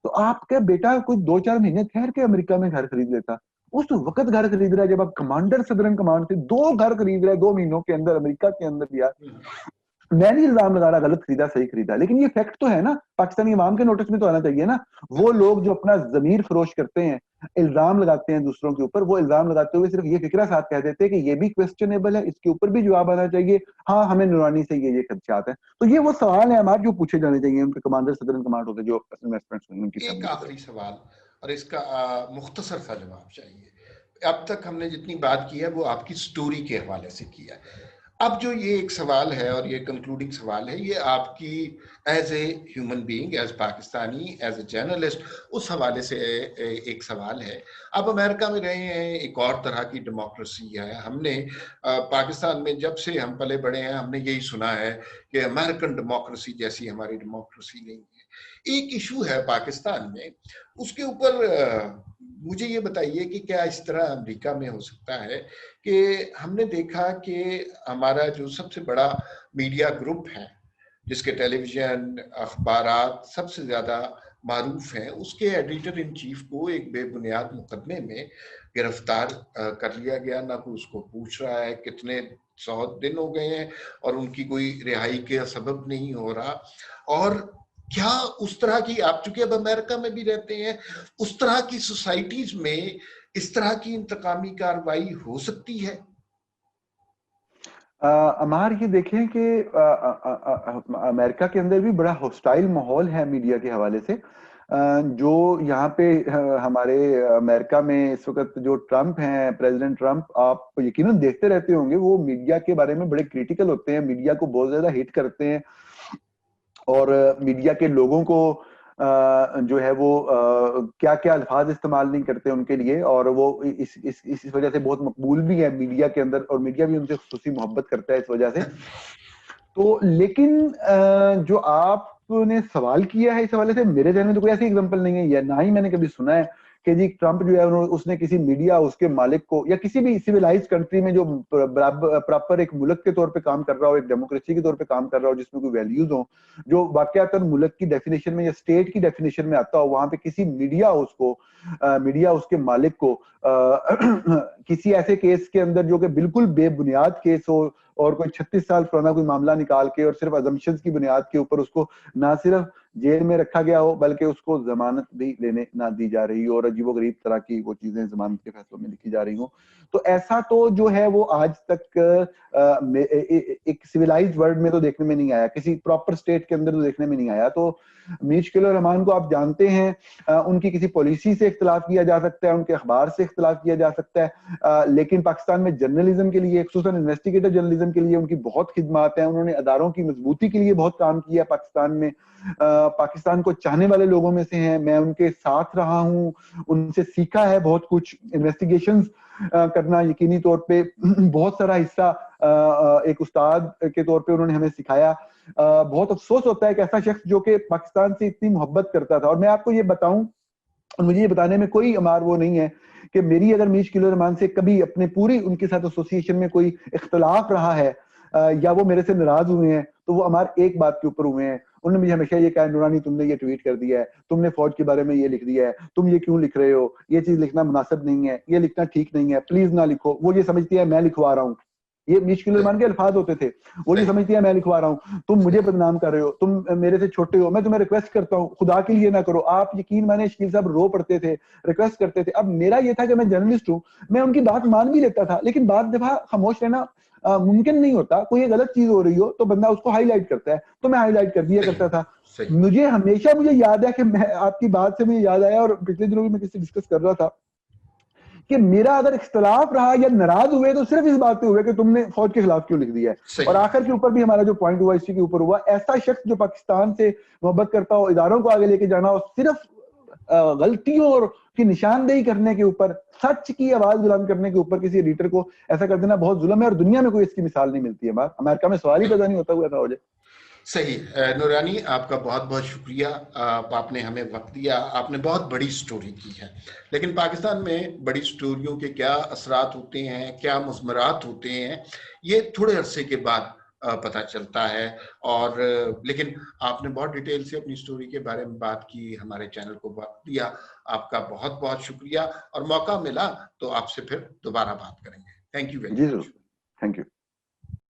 تو آپ کا بیٹا کوئی 2-4 مہینے ٹھہر کے امریکہ میں گھر خرید لیتا. اس وقت گھر خرید رہا ہے جب آپ کمانڈر صدر ان کمانڈ تھے, 2 گھر خرید رہے 2 مہینوں کے اندر امریکہ کے اندر. یار میں نہیں الزام لگا رہا غلط خریدا صحیح خریدا, لیکن یہ فیکٹ تو ہے نا, پاکستانی عوام کے نوٹس میں تو آنا چاہیے نا. وہ لوگ جو اپنا ضمیر فروش کرتے ہیں, الزام لگاتے ہیں دوسروں کے اوپر, وہ الزام لگاتے ہوئے صرف یہ فکرہ ساتھ کہہ دیتے ہیں کہ یہ بھی کویسچنیبل ہے, اس کے اوپر بھی جواب آنا چاہیے, ہاں ہمیں نورانی سے یہ خدشات ہیں. تو یہ وہ سوال ہیں ہمارے جو پوچھے جانے چاہیے ان کے کمانڈر صدر ان کمانڈ ہوتے جو انویسٹمنٹ کی. ایک آخری سوال اور اس کا مختصر سا جواب چاہیے. اب تک ہم نے جتنی بات کی ہے وہ آپ کی سٹوری کے حوالے سے کی ہے. اب جو یہ ایک سوال ہے اور یہ کنکلوڈنگ سوال ہے, یہ آپ کی as a human being, as Pakistani, as a journalist, اس حوالے سے ایک سوال ہے. آپ امریکہ میں رہے ہیں, ایک اور طرح کی ڈیموکریسی ہے. ہم نے پاکستان میں جب سے ہم پلے بڑے ہیں ہم نے یہی سنا ہے کہ امریکن ڈیموکریسی جیسی ہماری ڈیموکریسی نہیں ہے. ایک ایشو ہے پاکستان میں، اس کے اوپر مجھے یہ بتائیے کہ کیا اس طرح امریکہ میں ہو سکتا ہے کہ ہم نے دیکھا کہ ہمارا جو سب سے بڑا میڈیا گروپ ہے جس کے ٹیلی ویژن اخبارات سب سے زیادہ معروف ہیں، اس کے ایڈیٹر ان چیف کو ایک بے بنیاد مقدمے میں گرفتار کر لیا گیا، نہ کوئی اس کو پوچھ رہا ہے، کتنے 100 دن ہو گئے ہیں اور ان کی کوئی رہائی کا سبب نہیں ہو رہا۔ اور کیا اس طرح کی، آپ چونکہ اب امریکہ میں بھی رہتے ہیں، اس طرح کی سوسائٹیز میں اس طرح کی انتقامی کارروائی ہو سکتی ہے؟ عمار یہ دیکھیں کہ امریکہ کے اندر بھی بڑا ہوسٹائل ماحول ہے میڈیا کے حوالے سے۔ جو یہاں پہ ہمارے امریکہ میں اس وقت جو ٹرمپ ہیں، پریزیڈنٹ ٹرمپ، آپ یقیناً دیکھتے رہتے ہوں گے، وہ میڈیا کے بارے میں بڑے کریٹیکل ہوتے ہیں، میڈیا کو بہت زیادہ ہٹ کرتے ہیں، اور میڈیا کے لوگوں کو جو ہے وہ کیا کیا الفاظ استعمال نہیں کرتے ان کے لیے، اور وہ اس وجہ سے بہت مقبول بھی ہے میڈیا کے اندر، اور میڈیا بھی ان سے خصوصی محبت کرتا ہے اس وجہ سے۔ تو لیکن جو آپ نے سوال کیا ہے اس حوالے سے، میرے ذہن میں تو کوئی ایسی ایگزامپل نہیں ہے، یا نہ ہی میں نے کبھی سنا ہے کہ جی ٹرمپ جو ہے اس نے کسی میڈیا، اس کے مالک کو، یا کسی بھی سویلائز کنٹری میں جو پراپر ایک ملک کے طور پہ کام کر رہا ہو، ایک ڈیموکریسی کے طور پہ کام کر رہا ہو، جس میں کوئی ویلیوز ہوں، جو واقعتاً ملک کی ڈیفینیشن میں یا اسٹیٹ کی ڈیفینیشن میں آتا ہو، وہاں پہ کسی میڈیا اس کے مالک کو کسی ایسے کیس کے اندر جو کہ بالکل بے بنیاد کیس ہو، اور کوئی 36 سال پرانا کوئی معاملہ نکال کے اور صرف ازمپشنز کی بنیاد کے اوپر اس کو نہ صرف جیل میں رکھا گیا ہو بلکہ اس کو ضمانت بھی لینے نہ دی جا رہی ہو، اور عجیب و غریب طرح کی وہ چیزیں ضمانت کے فیصلوں میں لکھی جا رہی ہوں، تو ایسا تو جو ہے وہ آج تک ایک سویلائزڈ ورلڈ میں تو دیکھنے میں نہیں آیا، کسی پراپر اسٹیٹ کے اندر تو دیکھنے میں نہیں آیا۔ تو مشکل الرحمان کو آپ جانتے ہیں، ان کی کسی پالیسی سے اختلاف کیا جا سکتا ہے، ان کے اخبار سے اختلاف کیا جا سکتا ہے، لیکن پاکستان میں جرنلزم کے لیے، خصوصاً انویسٹیگیٹر جرنلزم کے لیے ان کی بہت خدمات ہیں، انہوں نے اداروں کی مضبوطی کے لیے بہت کام کیا پاکستان میں، پاکستان کو چاہنے والے لوگوں میں سے ہیں، میں ان کے ساتھ رہا ہوں، ان سے سیکھا ہے بہت کچھ، انویسٹیگیشنز کرنا یقینی طور پہ بہت سارا حصہ ایک استاد کے طور پہ انہوں نے ہمیں سکھایا۔ بہت افسوس ہوتا ہے کہ ایسا شخص جو کہ پاکستان سے اتنی محبت کرتا تھا، اور میں آپ کو یہ بتاؤں، مجھے یہ بتانے میں کوئی عمار وہ نہیں ہے کہ میری اگر میش کلو رحمان سے کبھی اپنے پوری ان کے ساتھ ایسوسیشن میں کوئی اختلاف رہا ہے یا وہ میرے سے ناراض ہوئے ہیں، تو وہ ہمارے ایک بات کے اوپر ہوئے ہیں، انہوں نے مجھے ہمیشہ یہ کہا، نورانی تم نے یہ ٹویٹ کر دیا ہے، تم نے فوج کے بارے میں یہ لکھ دیا ہے، تم یہ کیوں لکھ رہے ہو، یہ چیز لکھنا مناسب نہیں ہے، یہ لکھنا ٹھیک نہیں ہے، پلیز نہ لکھو۔ وہ یہ سمجھتی ہے میں لکھوا رہا ہوں، یہ مشکل الرحمان کے الفاظ ہوتے تھے، وہ یہ سمجھتی ہے میں لکھوا رہا ہوں، تم مجھے بدنام کر رہے ہو، تم میرے سے چھوٹے ہو، میں تمہیں ریکویسٹ کرتا ہوں خدا کے لیے نہ کرو۔ آپ یقین مانے شکیل صاحب رو پڑتے تھے، ریکویسٹ کرتے تھے۔ اب میرا یہ تھا کہ میں جرنلسٹ ہوں، میں ان کی بات مان بھی لیتا تھا، لیکن بعض دفعہ خاموش رہنا ممکن نہیں ہوتا، کوئی غلط چیز ہو رہی ہو تو بندہ اس کو ہائی لائٹ کرتا ہے، تو میں ہائی لائٹ کر دیا کرتا تھا۔ مجھے ہمیشہ یاد ہے کہ میں آپ کی بات سے مجھے یاد آیا، اور پچھلے دنوں بھی میں کسی سے ڈسکس کر رہا تھا کہ میرا اگر اختلاف رہا یا ناراض ہوئے تو صرف اس بات پہ ہوئے کہ تم نے فوج کے خلاف کیوں لکھ دیا ہے، اور آخر کے اوپر بھی ہمارا جو پوائنٹ ہوا اسی کے اوپر ہوا، ایسا شخص جو پاکستان سے محبت کرتا ہو، اداروں کو آگے لے کے جانا ہو، صرف غلطیوں کی نشاندہی کرنے کے اوپر، سچ کی آواز بلند کرنے کے اوپر کسی ایڈیٹر کو ایسا کر دینا بہت ظلم ہے، اور دنیا میں کوئی اس کی مثال نہیں ملتی ہے۔ امریکہ میں سوال ہی پیدا نہیں ہوتا ہوا تھا ہو جائے۔ صحیح نورانی، آپ کا بہت بہت شکریہ، آپ نے ہمیں وقت دیا، آپ نے بہت بڑی سٹوری کی ہے، لیکن پاکستان میں بڑی سٹوریوں کے کیا اثرات ہوتے ہیں، کیا مضمرات ہوتے ہیں، یہ تھوڑے عرصے کے بعد پتہ چلتا ہے، اور لیکن آپ نے بہت ڈیٹیل سے اپنی سٹوری کے بارے میں بات کی، ہمارے چینل کو وقت دیا، آپ کا بہت بہت شکریہ، اور موقع ملا تو آپ سے پھر دوبارہ بات کریں گے۔ Thank you very much. Thank you.